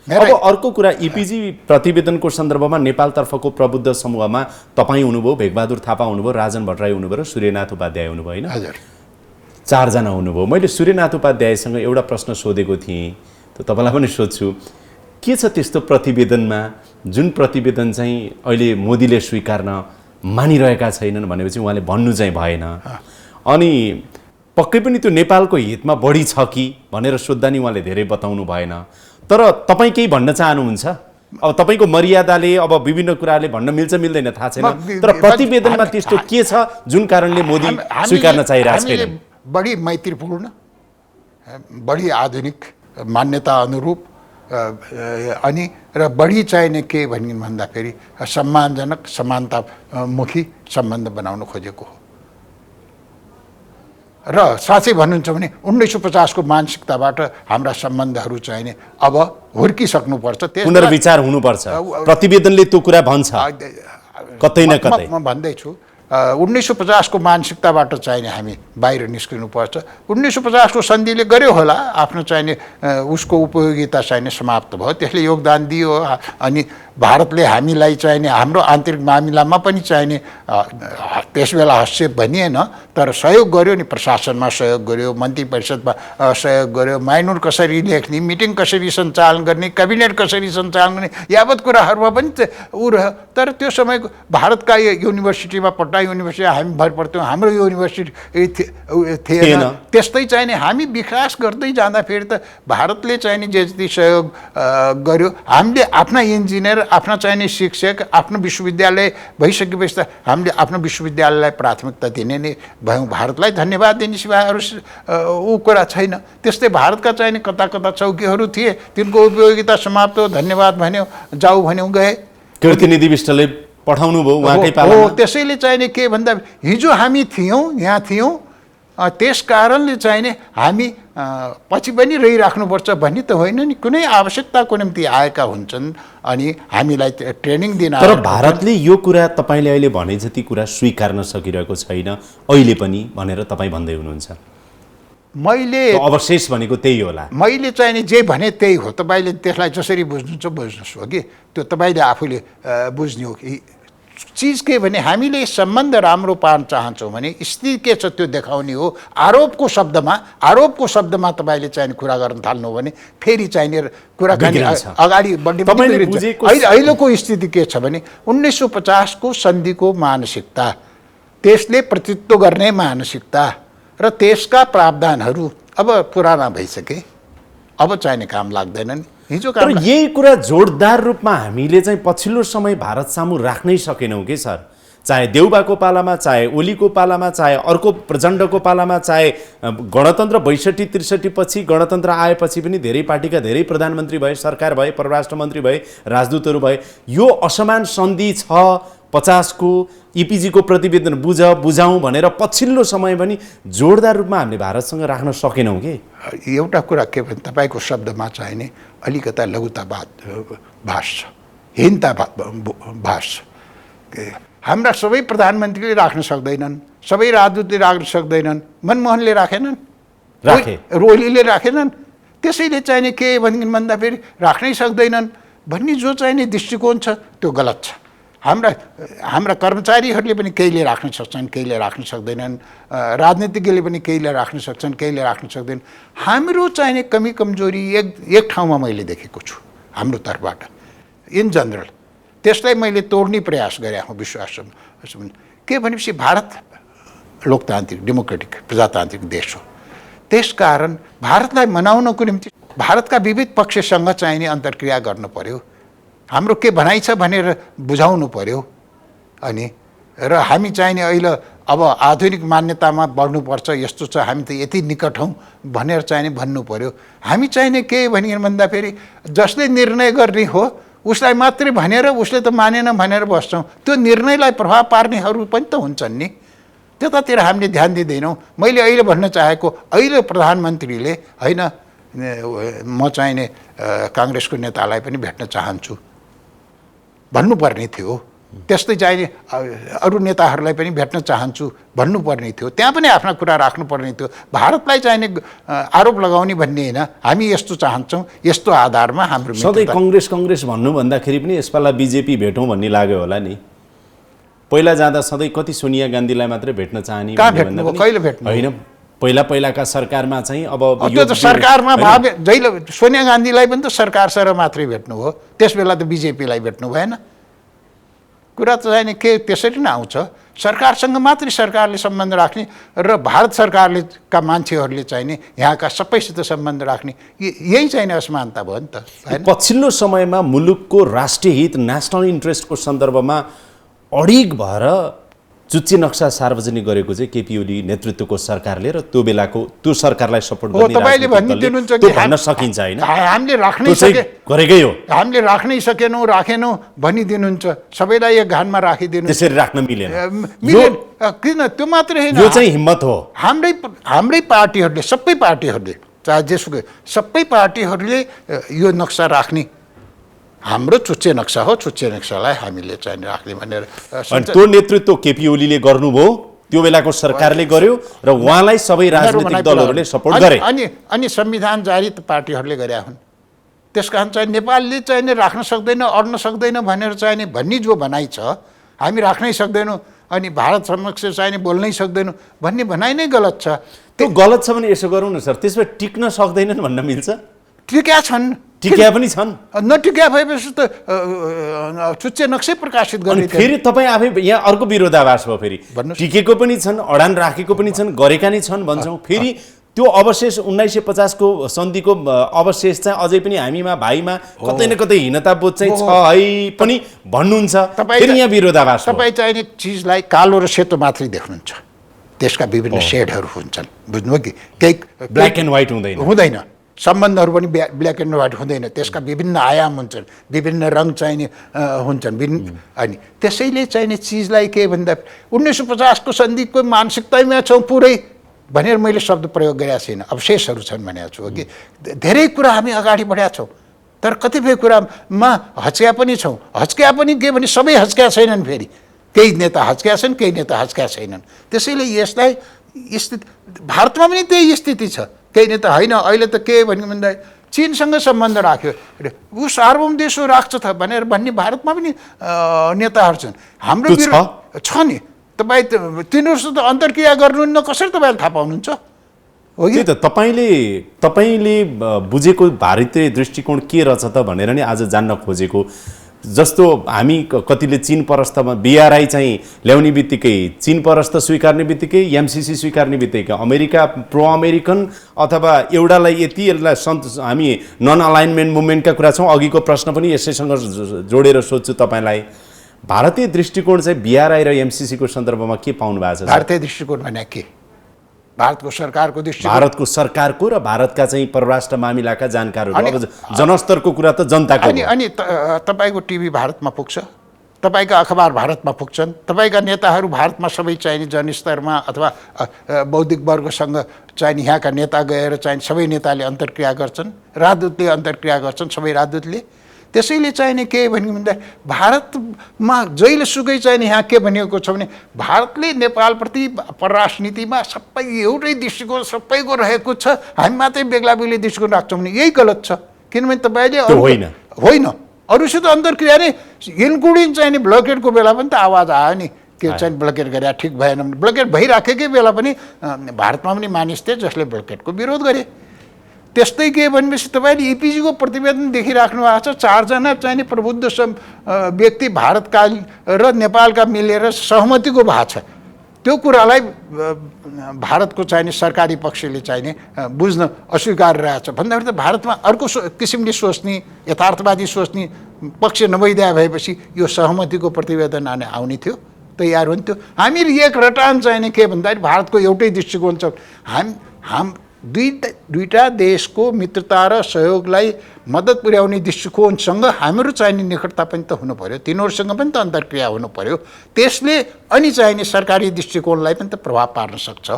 A: अब अर्को कुरा, इपिजी प्रतिवेदनको सन्दर्भमा नेपालतर्फको प्रबुद्ध समूहमा तपाईँ हुनुभयो, भेगबहादुर थापा हुनुभयो, राजन भट्टराई हुनुभयो र सूर्यनाथ उपाध्याय हुनुभयो, होइन?
B: हजुर,
A: 4 जना हुनुभयो। मैले सूर्यनाथ उपाध्यायसँग एउटा प्रश्न सोधेको थिएँ, त तपाईँलाई पनि सोध्छु, के छ त्यस्तो प्रतिवेदनमा जुन प्रतिवेदन चाहिँ अहिले मोदीले स्वीकार्न मानिरहेका छैनन् भनेपछि उहाँले भन्नु चाहिँ भएन। अनि पक्कै पनि त्यो नेपालको हितमा बढी छ कि भनेर सोद्धा नि उहाँले धेरै बताउनु भएन। तर तपाईँ केही भन्न चाहनुहुन्छ? अब तपाईँको मर्यादाले अब विभिन्न कुराले भन्न मिल्छ मिल्दैन थाहा छैन, तर प्रतिवेदनमा त्यस्तो के छ जुन कारणले मोदी स्वीकार्न चाहिरहेको छैन?
B: बढी मैत्रीपूर्ण, बढी आधुनिक, मान्यता अनुरूप अनि र बढी चाहिने के भनिन् भन्दाखेरि सम्मानजनक, समानतामुखी सम्बन्ध बनाउन खोजेको हो। र साँच्चै भन्नुहुन्छ भने 1950 को मानसिकताबाट हाम्रा सम्बन्धहरू चाहिने अब हुर्किसक्नुपर्छ,
A: पुनर्विचार हुनुपर्छ। प्रतिवेदनले त्यो कुरा भन्छ कतै न कतै।
B: म भन्दैछु 1950 को मानसिकताबाट चाहिने हामी बाहिर निस्किनुपर्छ। 1950 को सन्धिले गर्यो होला, आफ्नो चाहिने उसको उपयोगिता चाहिने समाप्त भयो, त्यसले योगदान दियो। अनि भारतले हामीलाई चाहिने हाम्रो आन्तरिक मामिलामा पनि चाहिने त्यसबेला हस्तक्षेप भनिएन, तर सहयोग गर्यो नि। प्रशासनमा सहयोग गर्यो, मन्त्री परिषदमा सहयोग गर्यो, माइनुर कसरी लेख्ने, मिटिङ कसरी सञ्चालन गर्ने, क्याबिनेट कसरी सञ्चालन गर्ने, यावत कुराहरूमा पनि ऊ रह्यो। तर त्यो समयको भारतका युनिभर्सिटीमा, पटना युनिभर्सिटी हामी भर पर्थ्यौँ, हाम्रो युनिभर्सिटी थिएन। त्यस्तै चाहिने हामी विकास गर्दै जाँदाखेरि त भारतले चाहिने जे जति सहयोग गर्यो, हामीले आफ्ना इन्जिनियर, आफ्ना चाहिने शिक्षक, आफ्नो विश्वविद्यालय भइसकेपछि त हामीले आफ्नो विश्वविद्यालयलाई प्राथमिकता दिने नै भयौँ। भारतलाई धन्यवाद दिने सिवाय अरू ऊ कुरा छैन। त्यस्तै भारतका चाहिने कता कता चौकीहरू थिए, तिनको उपयोगिता समाप्त हो, धन्यवाद भन्यो, जाऊ भन्यो, गए।
A: कीर्तिनिधि विष्टले पठाउनु भयो उहाँकै पालामा।
B: हो, त्यसैले चाहिने के भन्दा हिजो हामी थियौँ, यहाँ थियौँ, त्यस कारणले चाहिने हामी पछि पनि रहिराख्नुपर्छ भन्ने त होइन नि। कुनै आवश्यकताको निम्ति आएका हुन्छन् अनि हामीलाई ट्रेनिङ दिन।
A: तर भारतले यो कुरा तपाईँले अहिले भने जति कुरा स्वीकार्न सकिरहेको छैन अहिले पनि भनेर तपाईँ भन्दै हुनुहुन्छ।
B: मैले
A: अवशेष भनेको त्यही होला।
B: मैले चाहिने जे भने त्यही हो। तपाईँले त्यसलाई जसरी बुझ्नुहुन्छ बुझ्नुहोस् हो कि त्यो तपाईँले आफूले बुझ्ने हो कि चिज के भने हामीले सम्बन्ध राम्रो पार्न चाहन्छौँ भने स्थिति के छ त्यो देखाउने हो। आरोपको शब्दमा तपाईँले चाहिने कुरा गर्न थाल्नु भने फेरि चाहिने कुराकानी अगाडि बढ्ने। अहिलेको स्थिति के छ भने 1950 को सन्धिको मानसिकता, त्यसले प्रतित्व गर्ने मानसिकता र त्यसका प्रावधानहरू अब पुराना भइसके, अब चाहिने काम लाग्दैनन्।
A: तर यही कुरा जोडदार रूपमा हामीले चाहिँ पछिल्लो समय भारत सामु राख्नै सकेनौँ कि सर। चाहे देउबाको पालामा, चाहे ओलीको पालामा, चाहे अर्को प्रचण्डको पालामा, चाहे गणतन्त्र 62-63 पछि गणतन्त्र आएपछि पनि धेरै पार्टीका धेरै प्रधानमन्त्री भए, सरकार भए, परराष्ट्र मन्त्री भए, राजदूतहरू भए। यो असमान सन्धि छ 50 को इपिजीको प्रतिवेदन बुझाउँ भनेर पछिल्लो समय पनि जोडदार रूपमा हामीले भारतसँग राख्न सकेनौँ कि।
B: एउटा कुरा के भने तपाईँको शब्दमा चाहिने अलिकता लघुतावाद भाष छ, हीनता भाष छ। हाम्रा सबै प्रधानमन्त्रीले राख्न सक्दैनन्, सबै राजदूतले राख्न सक्दैनन्, मनमोहनले राखेनन्, ओलीले राखेनन्। त्यसैले चाहिने के भन्दाखेरि राख्नै सक्दैनन् भन्ने जो चाहिने दृष्टिकोण छ त्यो गलत छ। हाम्रा कर्मचारीहरूले पनि केहीले राख्न सक्छन्, केहीले राख्न सक्दैनन्, राजनीतिज्ञले पनि केहीले राख्न सक्छन्, केहीले राख्न सक्दैनन्। हाम्रो चाहिने कमी कमजोरी एक ठाउँमा मैले देखेको छु हाम्रो तर्फबाट इन जनरल। त्यसलाई मैले तोड्ने प्रयास गरेँ हो विश्वास के भनेपछि भारत लोकतान्त्रिक डेमोक्रेटिक प्रजातान्त्रिक देश हो। त्यसकारण भारतलाई मनाउनको निम्ति भारतका विविध पक्षसँग चाहिने अन्तर्क्रिया गर्नु पर्यो, हाम्रो के भनाइ छ भनेर बुझाउनु पर्यो। अनि र हामी चाहिने अहिले अब आधुनिक मान्यतामा बढ्नुपर्छ, यस्तो छ, हामी त यति निकट हौँ भनेर चाहिने भन्नु पर्यो। हामी चाहिने के भनिकन भन्दाखेरि जसले निर्णय गर्ने हो उसलाई मात्रै भनेर उसले त मानेन भनेर बस्छौँ, त्यो निर्णयलाई प्रभाव पार्नेहरू पनि त हुन्छन् नि, त्यतातिर हामीले ध्यान दिँदैनौँ। मैले अहिले भन्न चाहेको, अहिले प्रधानमन्त्रीले होइन म चाहिने काङ्ग्रेसको नेतालाई पनि भेट्न चाहन्छु भन्नुपर्ने थियो, त्यस्तै चाहिने अरू नेताहरूलाई पनि भेट्न चाहन्छु भन्नुपर्ने थियो, त्यहाँ पनि आफ्ना कुरा राख्नुपर्ने थियो। भारतलाई चाहिने आरोप लगाउने भन्ने होइन, हामी यस्तो चाहन्छौँ, यस्तो आधारमा हाम्रो
A: सधैँ कङ्ग्रेस भन्नु भन्दाखेरि पनि यसपालि बिजेपी भेटौँ भन्ने लाग्यो होला नि। पहिला जाँदा सधैँ कति सोनिया गान्धीलाई मात्रै भेट्न चाहने,
B: कहिले भेट्नु
A: होइन, पहिलाका सरकारमा चाहिँ अब
B: त्यो त सरकारमा भावे जहिले सोनिया गान्धीलाई पनि त सरकारसँग मात्रै भेट्नु हो, त्यस बेला त बिजेपीलाई भेट्नु भएन। कुरा त चाहिने के त्यसरी नै आउँछ, सरकारसँग मात्रै सरकारले सम्बन्ध राख्ने र भारत सरकारले का मान्छेहरूले चाहिने यहाँका सबैसित सम्बन्ध राख्ने, यही चाहिने असमानता भयो नि त।
A: पछिल्लो समयमा मुलुकको राष्ट्रिय हित नेसनल इन्ट्रेस्टको सन्दर्भमा अडिग भएर चुच्चे नक्सा सार्वजनिक गरेको चाहिँ केपी ओली नेतृत्वको सरकारले र त्यो बेलाको त्यो सरकारलाई सपोर्ट गर्ने
B: तपाईँले भनिदिनुहुन्छ कि
A: भन्न सकिन्छ होइन,
B: हामीले राख्नै
A: गरेकै हो,
B: हामीले राख्नै सकेनौँ राखेनौँ भनिदिनुहुन्छ, सबैलाई एक घानमा राखिदिनु,
A: त्यसरी राख्न मिलेन।
B: किन त्यो मात्रै होइन,
A: यो चाहिँ हिम्मत हो।
B: हाम्रै पार्टीहरूले, सबै पार्टीहरूले, चाहे जेसुकै सबै पार्टीहरूले यो नक्सा राख्ने हाम्रो चुच्चे नक्सा हो, चुच्चे नक्सालाई हामीले चाहिँ राख्ने भनेर।
A: त्यो नेतृत्व केपी ओलीले गर्नुभयो, त्यो बेलाको सरकारले गर्यो र उहाँलाई सबै राजनीतिक दलहरूले सपोर्ट गरे।
B: अनि संविधान जारी त पार्टीहरूले गरेका हुन्, त्यस कारण चाहिँ नेपालले चाहिँ राख्न सक्दैन, अड्न सक्दैन भनेर चाहिने भन्ने जो भनाइ छ, हामी राख्नै सक्दैनौँ अनि भारत समक्ष चाहिने बोल्नै सक्दैनौँ भन्ने भनाइ नै गलत छ।
A: त्यो गलत छ भने यसो गरौँ न सर, त्यसमा टिक्न सक्दैनन् भन्न मिल्छ?
B: टिका छन्,
A: टिका पनि छन्,
B: नटिका भएपछि त चुच्चे नक्सै प्रकाशित गर्ने।
A: फेरि तपाईँ आफै यहाँ अर्को विरोधाभास भयो, फेरि टिकेको पनि छन्, अडान राखेको पनि छन्, गरेका नै छन् भन्छौँ, फेरि त्यो अवशेष 1950 को सन्धिको अवशेष चाहिँ अझै पनि हामीमा भाइमा कतै न कतै हीनताबोध चाहिँ छ है पनि भन्नुहुन्छ, फेरि यहाँ विरोधाभास।
B: तपाईँ चाहिने चिजलाई कालो र सेतो मात्रै देख्नुहुन्छ, त्यसका विभिन्न सेडहरू हुन्छन्, बुझ्नुभयो कि, केही
A: ब्ल्याक एन्ड व्हाइट हुँदैन,
B: सम्बन्धहरू पनि ब्ल्याक एन्ड व्हाइट हुँदैन, त्यसका विभिन्न आयाम हुन्छन्, विभिन्न रङ चाहिने हुन्छन्, अनि त्यसैले चाहिने चिजलाई के भन्दा 1950 को सन्धिको मानसिकतामा छौँ पुरै भनेर मैले शब्द प्रयोग गरेका छैन, अवशेषहरू छन् भनेको छु कि धेरै कुरा हामी अगाडि बढाएका छौँ, तर कतिपय कुरामा हच्क्या पनि छौँ। हच्क्या पनि के भने सबै हच्क्या छैनन्, फेरि केही नेता हच्क्या छन्, केही नेता हच्क्या छैनन्, त्यसैले यसलाई स्थिति भारतमा पनि त्यही स्थिति छ। केही नेता होइन अहिले त के भन्दा चीनसँग सम्बन्ध राख्यो, ऊ सार्वभौम देश हो राख्छ त भनेर भन्ने भारतमा पनि नेताहरू छन्। हाम्रो छ नि, तपाईँ तिनीहरूसँग त अन्तर्क्रिया गर्नुहुन्न, कसरी तपाईँले थाहा पाउनुहुन्छ? हो कि
A: त तपाईँले बुझेको भारतीय दृष्टिकोण के रहेछ त भनेर नि आज जान्न खोजेको। जस्तो हामी कतिले चीन परस्तमा बिआरआई चाहिँ ल्याउने बित्तिकै, चीन परस्त स्वीकार्ने बित्तिकै, एमसिसी स्वीकार्ने बित्तिकै अमेरिका प्रो अमेरिकन अथवा एउटालाई यति यसलाई हामी नन अलाइनमेन्ट मुभमेन्टका कुरा छौँ। अघिको प्रश्न पनि यसैसँग जोडेर सोध्छु तपाईँलाई, भारतीय दृष्टिकोण चाहिँ बिआरआई र एमसिसीको सन्दर्भमा के पाउनु भएको छ?
B: भारतीय दृष्टिकोण भने के? भारतको सरकारको दृष्टिकोण,
A: भारतको सरकारको र भारतका चाहिँ परराष्ट्र मामिलाका जानकारहरू, अब जनस्तरको कुरा त जनताको।
B: अनि तपाईँको टिभी भारतमा पुग्छ, तपाईँका अखबार भारतमा पुग्छन्, तपाईँका नेताहरू भारतमा सबै चाहिने जनस्तरमा अथवा बौद्धिक वर्गसँग चाहिने यहाँका नेता गएर चाहिने सबै नेताले अन्तर्क्रिया गर्छन्, राजदूतले अन्तर्क्रिया गर्छन्, सबै राजदूतले। त्यसैले चाहिने के भन्यो भन्दा भारतमा जहिले सुकै चाहिने यहाँ के भनिएको छ भने भारतले नेपालप्रति परराष्ट्र नीतिमा सबै एउटै दृष्टिकोण सबैको रहेको छ, हामी मात्रै बेग्ला बेग्लै दृष्टिकोण राख्छौँ भने यही गलत छ। किनभने तपाईँले होइन अरूसित अन्तर्क्रिया नै इन्क्लुडिङ चाहिने ब्लकेटको बेला पनि त आवाज आयो नि, के चाहिँ ब्लकेट गरे ठिक भएन, ब्लकेट भइराखेकै बेला पनि भारतमा पनि मानिस थिए जसले ब्लकेटको विरोध गरे। त्यस्तै के भनेपछि तपाईँले इपिजीको प्रतिवेदन देखिराख्नु भएको छ, 4 जना चाहिने प्रबुद्ध व्यक्ति भारतका र नेपालका मिलेर सहमतिको भएको छ। त्यो कुरालाई भारतको चाहिने सरकारी पक्षले चाहिने बुझ्न अस्वीकार रहेछ भन्दाखेरि त भारतमा अर्को किसिमले सोच्ने, यथार्थवादी सोच्ने पक्ष नभइदिया भएपछि यो सहमतिको प्रतिवेदन आउने थियो। तयार हुन्थ्यो। हामीहरू एक रटान चाहिने के भन्दाखेरि भारतको एउटै दृष्टिकोण छ। हाम दुईटा देशको मित्रता र सहयोगलाई मद्दत पुर्याउने दृष्टिकोणसँग हामीहरू चाहिने निकटता पनि त हुनु पर्यो, तिनीहरूसँग पनि त अन्तर्क्रिया हुनु पर्यो। त्यसले अनि चाहिने सरकारी दृष्टिकोणलाई पनि त प्रभाव पार्न सक्छ।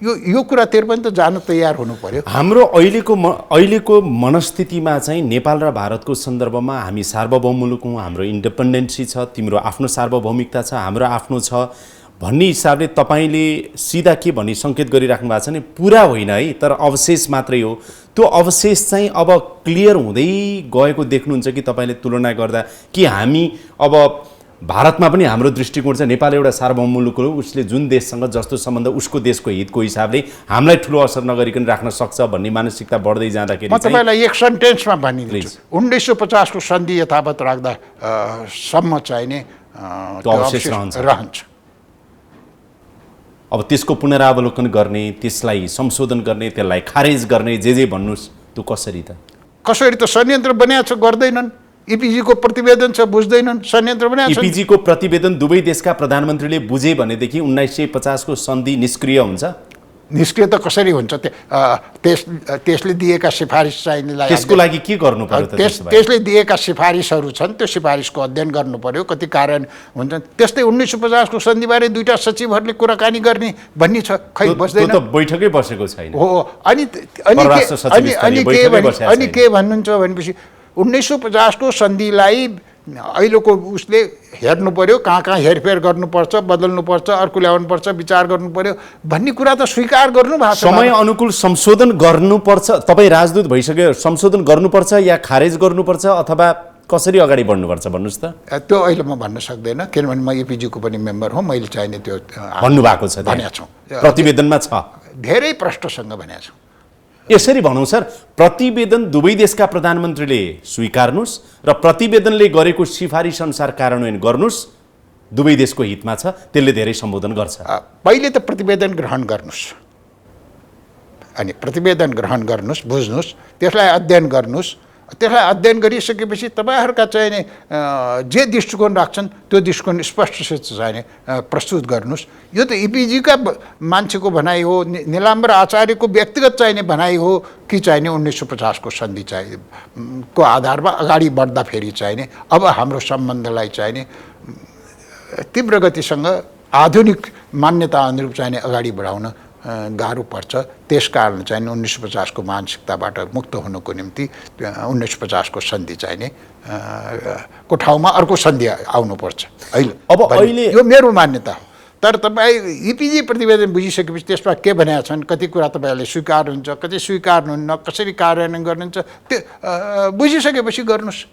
B: यो कुरातिर पनि त जानु तयार हुनु पर्यो।
A: हाम्रो अहिलेको मनस्थितिमा चाहिँ नेपाल र भारतको सन्दर्भमा हामी सार्वभौम मुलुक हौँ, हाम्रो इन्डिपेन्डेन्सी छ, तिम्रो आफ्नो सार्वभौमिकता छ, हाम्रो आफ्नो छ भन्ने हिसाबले तपाईँले सिधा के भन्ने सङ्केत गरिराख्नु भएको छ नि, पुरा होइन है, तर अवशेष मात्रै हो। त्यो अवशेष चाहिँ अब क्लियर हुँदै गएको देख्नुहुन्छ कि तपाईँले तुलना गर्दा, कि हामी अब भारतमा पनि हाम्रो दृष्टिकोण छ नेपाल एउटा सार्वभौम मुलुक हो, उसले जुन देशसँग जस्तो सम्बन्ध उसको देशको हितको हिसाबले हामीलाई ठुलो असर नगरिकन राख्न सक्छ भन्ने मानसिकता बढ्दै जाँदाखेरि
B: म तपाईँलाई एक सेन्टेन्समा भनिदिन्छु। 1950 को सन्धि यथावत राख्दा सम्म चाहिने
A: त्यो अवशेष
B: रहन्छ।
A: अब त्यसको पुनरावलोकन गर्ने, त्यसलाई संशोधन गर्ने, त्यसलाई खारेज गर्ने, जे भन्नुहोस्, त्यो कसरी त
B: षड्यन्त्र बनाएको छ, गर्दैनन्। इपिजीको प्रतिवेदन छ, बुझ्दैनन्। षड्यन्त्र बनाएको छ।
A: इपिजीको प्रतिवेदन दुवै देशका प्रधानमन्त्रीले बुझे भनेदेखि 1950 को सन्धि निष्क्रिय हुन्छ।
B: निष्क्रिय त कसरी हुन्छ? त्यसले दिएका सिफारिस चाहिने,
A: त्यसको लागि के गर्नु पर्यो त?
B: त्यसले दिएका सिफारिसहरू छन्, त्यो सिफारिसको अध्ययन गर्नु पर्यो, कति कारण हुन्छन्। त्यस्तै 1950 को सन्धिबारे दुईटा सचिवहरूले कुराकानी गर्ने भन्ने छ, खै बस्दैन।
A: त्यो त बैठकै बसेको छैन।
B: हो, अनि के भन्नुहुन्छ भनेपछि 1950 को सन्धिलाई अहिलेको उसले हेर्नु पर्यो, कहाँ हेरफेर गर्नुपर्छ, बदल्नुपर्छ, अर्को ल्याउनुपर्छ, विचार गर्नु पर्यो भन्ने कुरा त स्वीकार गर्नु भएको छ।
A: समय अनुकूल संशोधन गर्नुपर्छ। तपाईँ राजदूत भइसक्यो, संशोधन गर्नुपर्छ या खारेज गर्नुपर्छ अथवा कसरी अगाडि बढ्नुपर्छ भन्नुहोस् त?
B: त्यो अहिले म भन्न सक्दैन, किनभने म एपिजीको पनि मेम्बर हो। मैले चाहिने त्यो
A: भन्नुभएको छ,
B: भनेको छु,
A: प्रतिवेदनमा छ,
B: धेरै प्रष्टसँग भनेको छु।
A: यसरी भनौँ सर, प्रतिवेदन दुवै देशका प्रधानमन्त्रीले स्वीकार्नुहोस् र प्रतिवेदनले गरेको सिफारिस अनुसार कार्यान्वयन गर्नुहोस्, दुवै देशको हितमा छ, त्यसले धेरै सम्बोधन गर्छ।
B: पहिले त प्रतिवेदन ग्रहण गर्नुहोस्, अनि प्रतिवेदन ग्रहण गर्नुहोस्, बुझ्नुहोस्, त्यसलाई अध्ययन गर्नुहोस्। त्यसलाई अध्ययन गरिसकेपछि तपाईँहरूका चाहिने जे दृष्टिकोण राख्छन् त्यो दृष्टिकोण स्पष्टसित चाहिने प्रस्तुत गर्नुहोस्। यो त इपिजीका मान्छेको भनाइ हो, नीलाम्बर आचार्यको व्यक्तिगत चाहिने भनाइ हो कि चाहिने 1950 को सन्धि चाहिने को आधारमा अगाडि बढ्दाखेरि चाहिने अब हाम्रो सम्बन्धलाई चाहिने तीव्र गतिसँग आधुनिक मान्यता अनुरूप चाहिने अगाडि बढाउन गाह्रो पर्छ। त्यसकारण चाहिँ 1950 को मानसिकताबाट मुक्त हुनुको निम्ति 1950 को सन्धि चाहिने को ठाउँमा अर्को सन्धि आउनुपर्छ। अहिले यो मेरो मान्यता हो। तर तपाईँ इपिजी प्रतिवेदन बुझिसकेपछि त्यसमा के भनेका छन्, कति कुरा तपाईँहरूले स्वीकार हुन्छ, कति स्वीकार हुन्न, कसरी कार्यान्वयन गर्नुहुन्छ, त्यो बुझिसकेपछि गर्नुहोस्।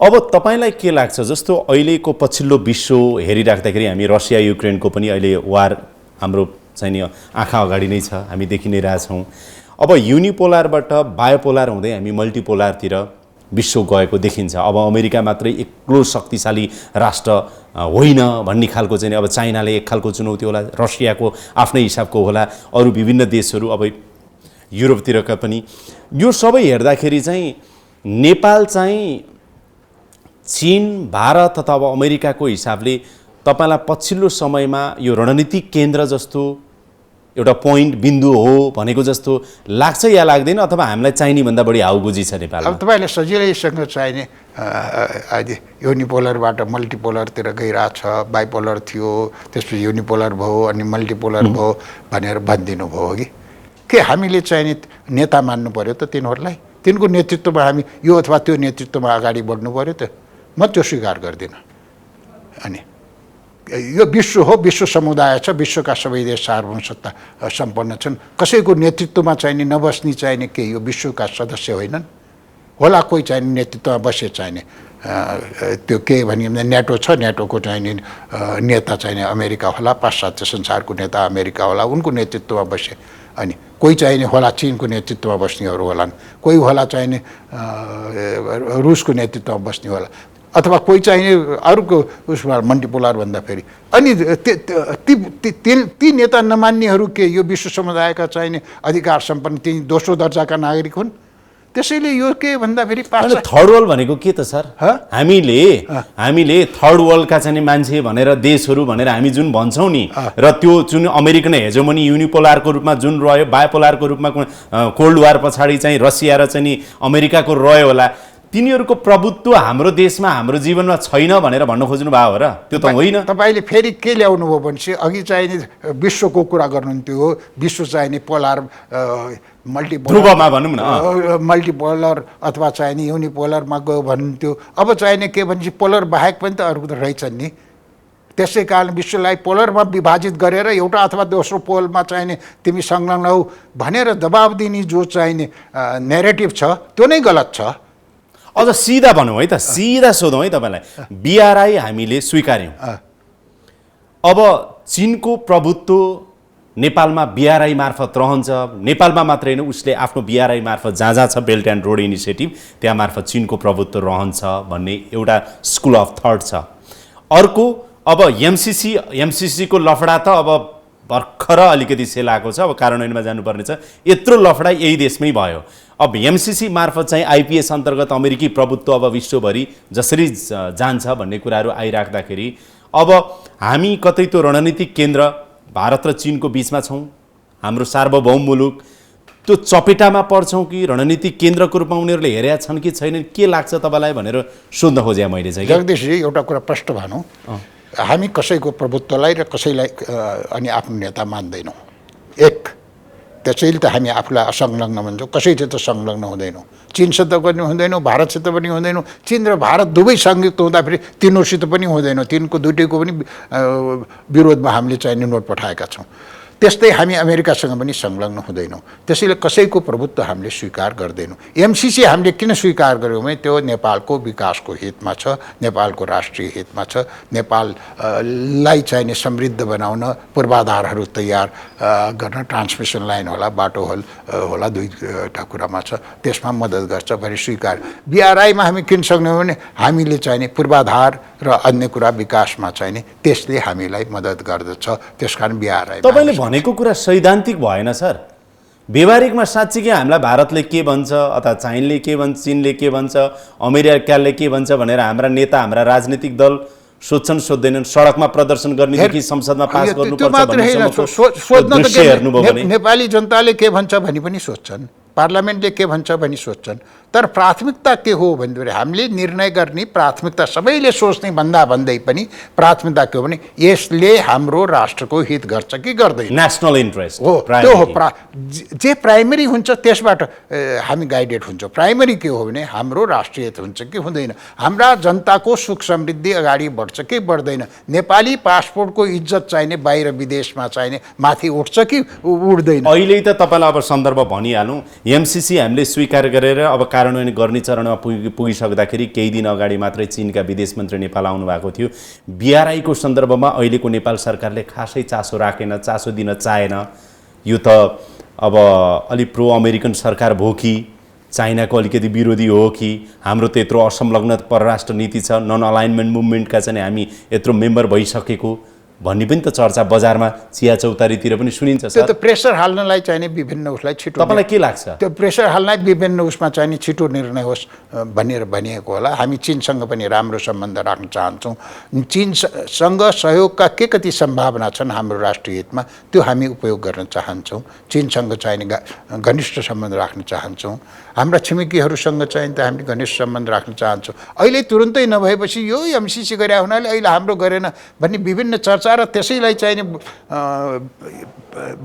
A: अब तपाईँलाई के लाग्छ, जस्तो अहिलेको पछिल्लो विश्व हेरिराख्दाखेरि हामी रसिया युक्रेनको पनि अहिले वार हाम्रो चाहिँ आँखा अगाडि नै छ, हामी देखि नै रहेछौँ। अब युनिपोलारबाट बायोपोलार हुँदै हामी मल्टिपोलारतिर विश्व गएको देखिन्छ। अब अमेरिका मात्रै एक्लो शक्तिशाली राष्ट्र होइन भन्ने खालको चाहिँ अब चाइनाले एक खालको चुनौती होला, रसियाको आफ्नै हिसाबको होला, अरू विभिन्न देशहरू अब युरोपतिरका पनि। यो सबै हेर्दाखेरि चाहिँ नेपाल चाहिँ चीन, भारत अथवा अमेरिकाको हिसाबले तपाईँलाई पछिल्लो समयमा यो रणनीतिक केन्द्र जस्तो एउटा पोइन्ट बिन्दु हो भनेको जस्तो लाग्छ या लाग्दैन, अथवा हामीलाई चाहिने भन्दा बढी हाउगुजी छ नेपालमा?
B: अब तपाईँलाई सजिलैसँग चाहिने अहिले युनिपोलरबाट मल्टिपोलरतिर गइरहेछ, बाइपोलर थियो, त्यसपछि युनिपोलर भयो, अनि मल्टिपोलर भयो भनेर भनिदिनु भयो कि हामीले चाहिने नेता मान्नु पर्यो त तिनीहरूलाई, तिनको नेतृत्वमा हामी यो अथवा त्यो नेतृत्वमा अगाडि बढ्नु पर्यो त? म त्यो स्वीकार गर्दिनँ। अनि यो विश्व हो, विश्व समुदाय छ, विश्वका सबै देश सार्वभौम सत्ता सम्पन्न छन्। कसैको नेतृत्वमा चाहिने नबस्ने चाहिने के यो विश्वका सदस्य होइनन् होला, कोही चाहिने नेतृत्वमा बसे चाहिने त्यो के भनी नेटो छ, नेटोको चाहिने नेता चाहिने अमेरिका होला, पाश्चात्य संसारको नेता अमेरिका होला, उनको नेतृत्वमा बसे। अनि कोही चाहिने होला चीनको नेतृत्वमा बस्नेहरू होलान्, कोही होला चाहिने रुसको नेतृत्वमा बस्ने होला, अथवा कोही चाहिने अरूको उसमा मल्टिपोलर भन्दाखेरि। अनि ती नेता नमान्नेहरू के यो विश्व समुदायका चाहिने अधिकार सम्पन्न ती दोस्रो दर्जाका नागरिक हुन्? त्यसैले यो के भन्दाखेरि
A: अनि थर्ड वर्ल्ड भनेको के त सर? हामीले थर्ड वर्ल्डका चाहिँ मान्छे भनेर देशहरू भनेर हामी जुन भन्छौँ नि, र त्यो जुन अमेरिकन हेजोमनी युनिपोलारको रूपमा जुन रह्यो, बायोपोलारको रूपमा कोल्ड वार पछाडि चाहिँ रसिया र चाहिँ अमेरिकाको रह्यो होला, तिनीहरूको प्रभुत्व हाम्रो देशमा हाम्रो जीवनमा छैन भनेर भन्न खोज्नु भयो हो र? त्यो त होइन।
B: तपाईँले फेरि के ल्याउनु भयो भनेपछि अघि चाहिने विश्वको कुरा गर्नुहुन्थ्यो हो, विश्व चाहिने पोलार
A: ध्रुवमा भनौँ न,
B: मल्टिपोलर अथवा चाहिने युनिपोलरमा गयो भन्नुहुन्थ्यो। अब चाहिने के भनेपछि पोलर बाहेक पनि त अरू त रहेछन् नि। त्यसै कारण विश्वलाई पोलरमा विभाजित गरेर एउटा अथवा दोस्रो पोलमा चाहिने तिमी संलग्न हौ भनेर दबाब दिने जो चाहिने नेरेटिभ छ त्यो नै गलत छ।
A: अझ सिधा भनौँ है त, सिधा सोधौँ है तपाईँलाई, बिआरआई हामीले स्वीकार्यौँ, अब चीनको प्रभुत्व नेपालमा बिआरआई मार्फत रहन्छ, नेपालमा मात्रै होइन उसले आफ्नो बिआरआई मार्फत जहाँ जहाँ छ बेल्ट एन्ड रोड इनिसिएटिभ त्यहाँ मार्फत चीनको प्रभुत्व रहन्छ भन्ने एउटा स्कुल अफ थट छ। अर्को अब एमसिसीको लफडा त अब भर्खर अलिकति सेलाएको छ, अब कार्यान्वयनमा जानुपर्ने छ। यत्रो लफडा यही देशमै भयो। अब एमसिसी मार्फत चाहिँ आइपिएस अन्तर्गत अमेरिकी प्रभुत्व अब विश्वभरि जसरी जान्छ भन्ने कुराहरू आइराख्दाखेरि अब हामी कतै त्यो रणनीतिक केन्द्र भारत र चीनको बिचमा छौँ, हाम्रो सार्वभौम मुलुक त्यो चपेटामा पर्छौँ कि रणनीतिक केन्द्रको रूपमा उनीहरूले हेरेका छन् कि छैनन्, के लाग्छ तपाईँलाई भनेर सोध्न खोजेँ मैले चाहिँ।
B: जगदीशजी एउटा कुरा प्रश्न भनौँ, हामी कसैको प्रभुत्वलाई र कसैलाई अनि आफ्नो नेता मान्दैनौँ। त्यसैले त हामी आफूलाई असंलग्न भन्छौँ, कसैसित संलग्न हुँदैनौँ। चीनसित पनि हुँदैनौँ, भारतसित पनि हुँदैनौँ। चीन र भारत दुवै संयुक्त हुँदाखेरि तिनीहरूसित पनि हुँदैनौँ। तिनको दुईटैको पनि विरोधमा हामीले चाहिने नोट पठाएका छौँ। त्यस्तै हामी अमेरिकासँग पनि संलग्न हुँदैनौँ। त्यसैले कसैको प्रभुत्व हामीले स्वीकार गर्दैनौँ। एमसिसी हामीले किन स्वीकार गऱ्यौँ भने त्यो नेपालको विकासको हितमा छ, नेपालको राष्ट्रिय हितमा छ। नेपाललाई चाहिने समृद्ध बनाउन पूर्वाधारहरू तयार गर्न, ट्रान्समिसन लाइन होला, बाटो होला, दुईवटा कुरामा छ, त्यसमा मद्दत गर्छ भने स्वीकार। बिआरआईमा हामी किन सक्दैनौँ भने हामीले चाहिने पूर्वाधार र अन्य कुरा विकासमा चाहिने त्यसले हामीलाई मद्दत गर्दछ। त्यसकारण बिआरआई
A: भनेको कुरा सैद्धान्तिक भएन सर। व्यवहारिकमा साँच्चै हामीलाई भारतले के भन्छ अथवा चाइनाले के भन्छ, चीनले के भन्छ, अमेरिकाले के भन्छ भनेर हाम्रा नेता, हाम्रा राजनीतिक दल सोध्छन् सोध्दैनन्? सडकमा प्रदर्शन गर्नेदेखि संसदमा पास गर्नुपर्छ हेर्नुभयो भने
B: नेपाली जनताले के भन्छ भनी पनि सोध्छन्, पार्लियामेन्टले के भन्छ भनी सोध्छन्। तर प्राथमिकता के हो भन्दाखेरि हामीले निर्णय गर्ने प्राथमिकता सबैले सोच्ने भन्दै पनि प्राथमिकता के हो भने यसले हाम्रो राष्ट्रको हित गर्छ कि गर्दैन,
A: नेसनल इन्ट्रेस्ट
B: हो। त्यो हो जे प्राइमेरी हुन्छ त्यसबाट हामी गाइडेड हुन्छौँ। प्राइमेरी के हो भने हाम्रो राष्ट्रिय हित हुन्छ कि हुँदैन, हाम्रा जनताको सुख समृद्धि अगाडि बढ्छ कि बढ्दैन, नेपाली पासपोर्टको इज्जत चाहिने बाहिर विदेशमा चाहिने माथि उठ्छ कि उठ्दैन।
A: अहिले त तपाईँलाई अब सन्दर्भ भनिहालौँ, एमसिसी हामीले स्वीकार गरेर अब कार्यान्वयन गर्ने चरणमा पुगिसक्दाखेरि केही दिन अगाडि मात्रै चीनका विदेश मन्त्री नेपाल आउनु भएको थियो। बिआरआईको सन्दर्भमा अहिलेको नेपाल सरकारले खासै चासो राखेन, चासो दिन चाहेन। यो त अब अलि प्रो अमेरिकन सरकार भयो कि चाइनाको अलिकति विरोधी हो कि हाम्रो त यत्रो असंलग्न परराष्ट्र नीति छ, नन अलाइनमेन्ट मुभमेन्टका चाहिँ हामी यत्रो मेम्बर भइसकेको भन्ने पनि त चर्चा बजारमा चिया चौतारीतिर पनि सुनिन्छ।
B: त्यो त प्रेसर हाल्नलाई चाहिने विभिन्न उसलाई छिटो,
A: तपाईँलाई के लाग्छ?
B: त्यो प्रेसर हाल्नलाई विभिन्न उसमा चाहिने छिटो निर्णय होस् भनेर भनिएको होला। हामी चीनसँग पनि राम्रो सम्बन्ध राख्न चाहन्छौँ। चीनसँग सहयोगका के कति सम्भावना छन् हाम्रो राष्ट्रिय हितमा त्यो हामी उपयोग गर्न चाहन्छौँ। चीनसँग चाहिने घनिष्ठ सम्बन्ध राख्न चाहन्छौँ। हाम्रा छिमेकीहरूसँग चाहिँ त हामीले घनिष्ठ सम्बन्ध राख्न चाहन्छौँ। अहिले तुरुन्तै नभएपछि यो एमसिसी गरे हुनाले अहिले हाम्रो गरेन भन्ने विभिन्न चर्चा र त्यसैलाई चाहिने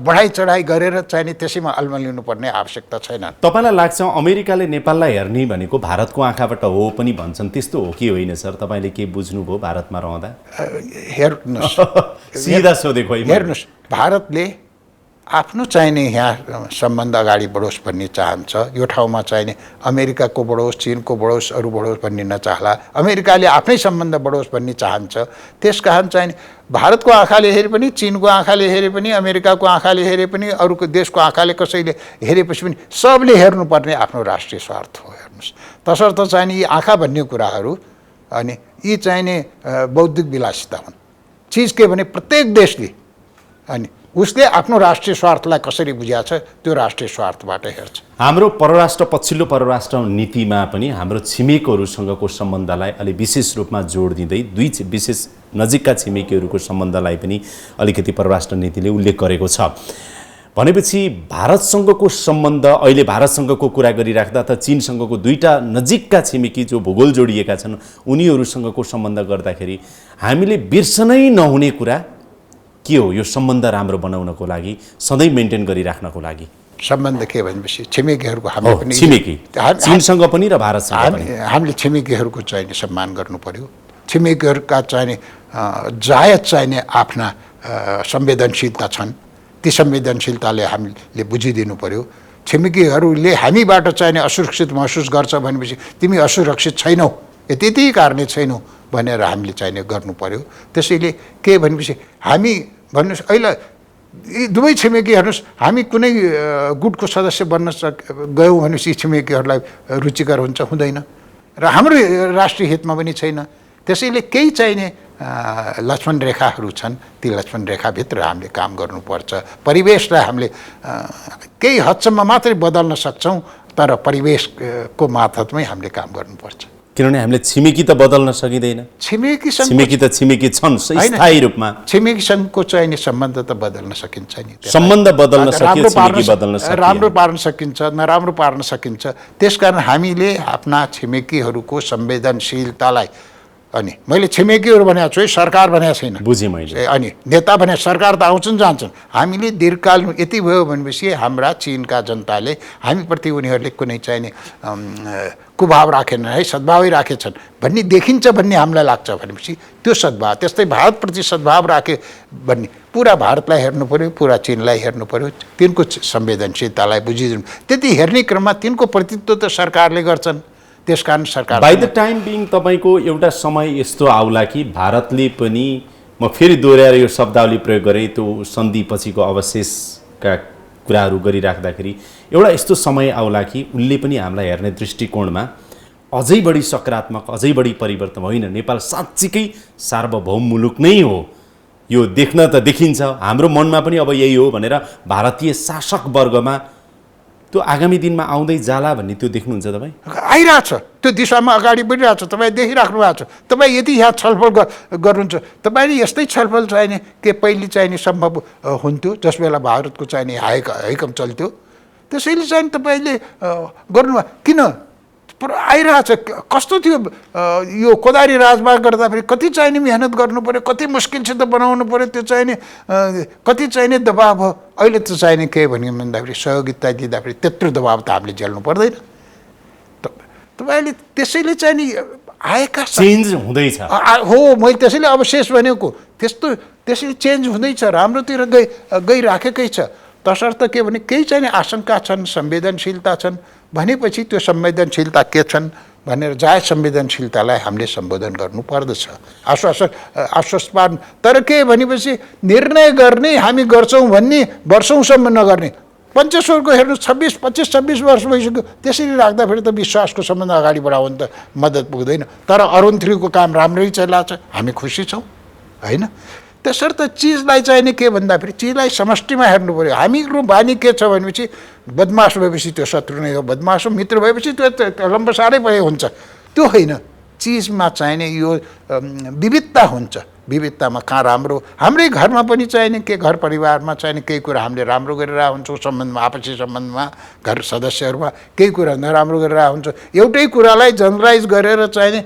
B: बढाइ चढाइ गरेर चाहिने त्यसैमा अल्मलिनुपर्ने आवश्यकता छैन।
A: तपाईँलाई लाग्छ अमेरिकाले नेपाललाई हेर्ने भनेको भारतको आँखाबाट हो पनि भन्छन्, त्यस्तो हो कि होइन सर? तपाईँले के बुझ्नुभयो भारतमा रहँदा?
B: हेर्नुहोस्,
A: सिधा सोधेको
B: हेर्नुहोस्, भारतले आफ्नो चाहिने यहाँ सम्बन्ध अगाडि बढोस् भन्ने चाहन्छ। यो ठाउँमा चाहिने अमेरिकाको बढोस्, चीनको बढोस्, अरू बढोस् भन्ने नचाहला। अमेरिकाले आफ्नै सम्बन्ध बढोस् भन्ने चाहन्छ। त्यस कारण चाहिने भारतको आँखाले हेरे पनि, चीनको आँखाले हेरे पनि, अमेरिकाको आँखाले हेरे पनि, अरूको देशको आँखाले कसैले हेरेपछि पनि सबले हेर्नुपर्ने आफ्नो राष्ट्रिय स्वार्थ हो। हेर्नुहोस्, तसर्थ चाहिने यी आँखा भन्ने कुराहरू अनि यी चाहिने बौद्धिक विलासिता हुन्। चिज के भने प्रत्येक देशले अनि उसले आफ्नो राष्ट्रिय स्वार्थलाई कसरी बुझाएको छ त्यो राष्ट्रिय स्वार्थबाट हेर्छ।
A: हाम्रो परराष्ट्र पछिल्लो परराष्ट्र नीतिमा पनि हाम्रो छिमेकीहरूसँगको सम्बन्धलाई अलि विशेष रूपमा जोड दिँदै दुई विशेष नजिकका छिमेकीहरूको सम्बन्धलाई पनि अलिकति परराष्ट्र नीतिले उल्लेख गरेको छ। भनेपछि भारतसँगको सम्बन्ध अहिले भारतसँगको कुरा गरिराख्दा त चीनसँगको दुईटा नजिकका छिमेकी जो भूगोल जोडिएका छन् उनीहरूसँगको सम्बन्ध गर्दाखेरि हामीले बिर्सनै नहुने कुरा के हो यो सम्बन्ध राम्रो बनाउनको लागि, सधैँ मेन्टेन गरिराख्नको लागि?
B: सम्बन्ध के भनेपछि छिमेकीहरूको हामीले पनि
A: छिमेकी चीनसँग पनि र भारतसँग पनि
B: हामीले छिमेकीहरूको चाहिने सम्मान गर्नु पर्यो। छिमेकीहरूका चाहिने जायज चाहिने आफ्ना संवेदनशीलता छन्, ती संवेदनशीलताले हामीले बुझिदिनु पर्यो। छिमेकीहरूले हामीबाट चाहिने असुरक्षित महसुस गर्छ भनेपछि तिमी असुरक्षित छैनौ, त्यति कारणले छैनौ भनेर हामीले चाहिने गर्नु पर्यो। त्यसैले के भनेपछि हामी भन्नुहोस् अहिले यी दुवै छिमेकी हेर्नुहोस्, हामी कुनै गुटको सदस्य बन्न गयौँ भनेपछि छिमेकीहरूलाई रुचिकर हुन्छ, हुँदैन र हाम्रो राष्ट्रिय हितमा पनि छैन। त्यसैले केही चाहिने लक्ष्मण रेखाहरू छन्, ती लक्ष्मण रेखाभित्र हामीले काम गर्नुपर्छ। परिवेशलाई हामीले केही हदसम्म मात्रै बदल्न सक्छौँ, तर परिवेशको मार्फतमै हामीले काम गर्नुपर्छ।
A: किनभने हामीले छिमेकी त बदल्न सकिँदैन, छिमेकी त छिमेकी छन् स्थायी रूपमा।
B: छिमेकीसँगको चाहिने सम्बन्ध त बदल्न सकिन्छ नि,
A: सम्बन्ध बदल्न सकिन्छ, छिमेकी बदल्न सकिन्छ,
B: राम्रो पार्न सकिन्छ, नराम्रो पार्न सकिन्छ। त्यसकारण हामीले आफ्ना छिमेकीहरूको संवेदनशीलतालाई, अनि मैले छिमेकीहरू भनेको छु है, सरकार भनेको छैन,
A: बुझेँ मैले।
B: अनि नेता भने सरकार त आउँछन् जान्छन्। हामीले दीर्घकाल यति भयो भनेपछि हाम्रा चीनका जनताले हामीप्रति उनीहरूले कुनै चाहिने कुभाव राखेनन् है, सद्भावै राखेछन् भन्ने देखिन्छ भन्ने हामीलाई लाग्छ भनेपछि त्यो सद्भाव, त्यस्तै भारतप्रति सद्भाव राखे भन्ने पुरा भारतलाई हेर्नु पर्यो, पुरा चीनलाई हेर्नु पर्यो, तिनको संवेदनशीलतालाई बुझिदिनु। त्यति हेर्ने क्रममा तिनको प्रतिनिधित्व त सरकारले गर्छन्। त्यसकारण सरकार
A: बाई द टाइम बिङ तपाईँको एउटा समय यस्तो आउला कि भारतले पनि, म फेरि दोहोऱ्याएर यो शब्दावली प्रयोग गरेँ, त्यो सन्धि पछिको अवशेषका कुराहरू गरिराख्दाखेरि एउटा यस्तो समय आउला कि उनले पनि हामीलाई हेर्ने दृष्टिकोणमा अझै बढी सकारात्मक, अझै बढी परिवर्तन होइन, नेपाल साँच्चीकै सार्वभौम मुलुक नै हो, यो देख्न त देखिन्छ, हाम्रो मनमा पनि अब यही हो भनेर भारतीय शासक वर्गमा त्यो आगामी दिनमा आउँदै जाला भन्ने त्यो देख्नुहुन्छ तपाईँ?
B: आइरहेछ, त्यो दिशामा अगाडि बढिरहेछ, तपाईँ देखिराख्नु भएको छ। तपाईँ यदि यहाँ छलफल गर्नुहुन्छ, तपाईँले यस्तै छलफल चाहिने के पहिले चाहिने सम्भव हुन्थ्यो जस बेला भारतको चाहिने हाइकम चल्थ्यो। त्यसैले चाहिँ तपाईँले गर्नुभयो किन? आइरहेछ। कस्तो थियो यो कोदारी राजमार्ग गर्दाखेरि कति चाहिने मेहनत गर्नु पर्यो, कति मुस्किलसित बनाउनु पर्यो, त्यो चाहिने कति चाहिने दबाब हो। अहिले त चाहिने के भन्यो भन्दाखेरि सहयोगिता दिँदाखेरि त्यत्रो दबाब त हामीले झेल्नु पर्दैन। तपाईँले त्यसैले चाहिने आएका
A: चेन्ज हुँदैछ
B: हो, मैले त्यसैले अवशेष भनेको त्यस्तो, त्यसैले चेन्ज हुँदैछ, राम्रोतिर गइराखेकै छ। तसर्थ के भने केही चाहिने आशंका छन्, संवेदनशीलता छन् भनेपछि त्यो संवेदनशीलता के छन् भनेर जायज संवेदनशीलतालाई हामीले सम्बोधन गर्नु पर्दछ, आश्वासन पार्नु। तर के भनेपछि निर्णय गर्ने हामी गर्छौँ भन्ने वर्षौँसम्म नगर्ने। पञ्चेश्वरको हेर्नु 25-26 वर्ष भइसक्यो, त्यसरी राख्दाखेरि त विश्वासको सम्बन्ध अगाडि बढाउनु त मद्दत पुग्दैन। तर अरुण 3 को काम राम्रै चलिरहेको छ, हामी खुसी छौँ होइन। त्यसर्थ चिजलाई चाहिने के भन्दाखेरि चिजलाई समष्टिमा हेर्नु पर्यो। हामीको बानी के छ भनेपछि बदमास भएपछि त्यो शत्रु नै हो, बदमास हो मित्र भएपछि त्यो लम्बसारै भए हुन्छ, त्यो होइन। चिजमा चाहिने यो विविधता हुन्छ, विविधतामा कहाँ राम्रो। हाम्रै घरमा पनि चाहिने के घर परिवारमा चाहिने केही कुरा हामीले राम्रो गरिरहेको हुन्छौँ, सम्बन्धमा आपसी सम्बन्धमा घर सदस्यहरूमा केही कुरा नराम्रो गरिरहेको हुन्छ। एउटै कुरालाई जनरलाइज गरेर चाहिने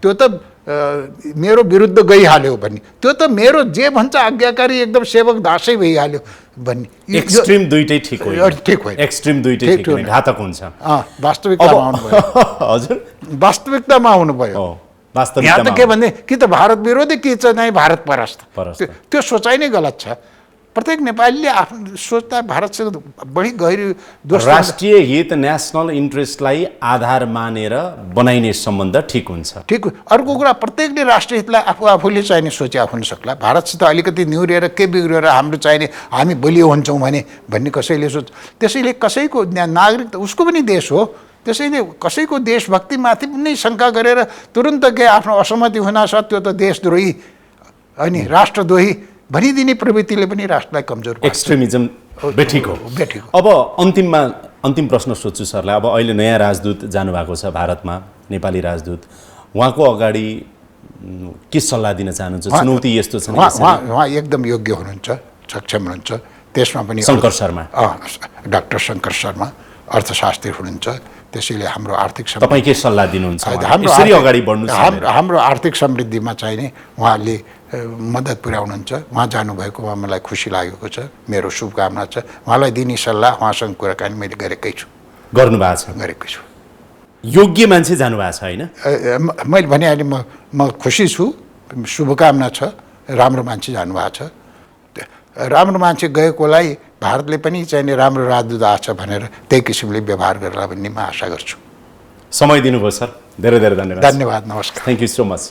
B: त्यो त मेरो विरुद्ध गइहाल्यो भन्ने, त्यो त मेरो जे भन्छ आज्ञाकारी एकदम सेवक दासै भइहाल्यो भन्ने।
A: एक्सट्रिम दुईटै ठिक हो,
B: ठिक हो,
A: एक्सट्रिम दुईटै ठिक होइन, घातक हुन्छ।
B: वास्तविकतामा आउनुभयो।
A: हजुर,
B: वास्तविकतामा आउनुभयो। यहाँ त के भन्ने कि त भारत विरोधी कि चाहिँ नै भारत परस्त, त्यो सोचाइ नै गलत छ। प्रत्येक नेपालीले आफ्नो सोच्दा भारतसँग बढी गहिरो
A: राष्ट्रिय हित, नेसनल इन्ट्रेस्टलाई आधार मानेर बनाइने सम्बन्ध ठिक हुन्छ।
B: ठिक। अर्को कुरा प्रत्येकले राष्ट्रिय हितलाई आफूले चाहिने सोचे हुन सक्ला। भारतसित अलिकति निहुरिएर के बिग्रिएर हाम्रो चाहिने हामी बलियो हुन्छौँ भन्ने कसैले सोच। त्यसैले कसैको नागरिक त उसको पनि देश हो, त्यसैले कसैको देशभक्तिमाथि पनि शङ्का गरेर तुरुन्त के आफ्नो असहमति हुनासाथ त्यो त देशद्रोही अनि राष्ट्रद्रोही भनिदिने प्रवृत्तिले पनि राष्ट्रलाई कमजोर पार्छ।
A: एक्सट्रिमिजम बेठिक हो।
B: बेठिक हो।
A: अब अन्तिम प्रश्न सोध्छु सरलाई। अब अहिले नयाँ राजदूत जानुभएको छ भारतमा, नेपाली राजदूत, उहाँको अगाडि के सल्लाह दिन चाहनुहुन्छ? चुनौती यस्तो छ
B: उहाँ एकदम योग्य हुनुहुन्छ, सक्षम हुनुहुन्छ। त्यसमा पनि
A: शङ्कर शर्मा,
B: डाक्टर शङ्कर शर्मा अर्थशास्त्री हुनुहुन्छ। त्यसैले हाम्रो आर्थिक
A: तपाईँ के सल्लाह दिनुहुन्छ?
B: हाम्रो
A: अगाडि बढ्नु
B: हाम्रो आर्थिक समृद्धिमा चाहिने उहाँले मद्दत पुर्याउनुहुन्छ। उहाँ जानुभएकोमा मलाई खुसी लागेको छ, मेरो शुभकामना छ। उहाँलाई दिने सल्लाह, उहाँसँग कुराकानी मैले गरेकै छु, गरेको छु।
A: योग्य मान्छे जानुभएको छ होइन?
B: मैले भनिहालेँ, म खुसी छु, शुभकामना छ। राम्रो मान्छे जानुभएको छ। राम्रो मान्छे गएकोलाई भारतले पनि चाहिने राम्रो राजदूत आछ भनेर त्यही किसिमले व्यवहार गर्ला भन्ने म आशा गर्छु।
A: समय दिनुभयो सर, धेरै धेरै धन्यवाद।
B: धन्यवाद, नमस्कार।
A: Thank you so much.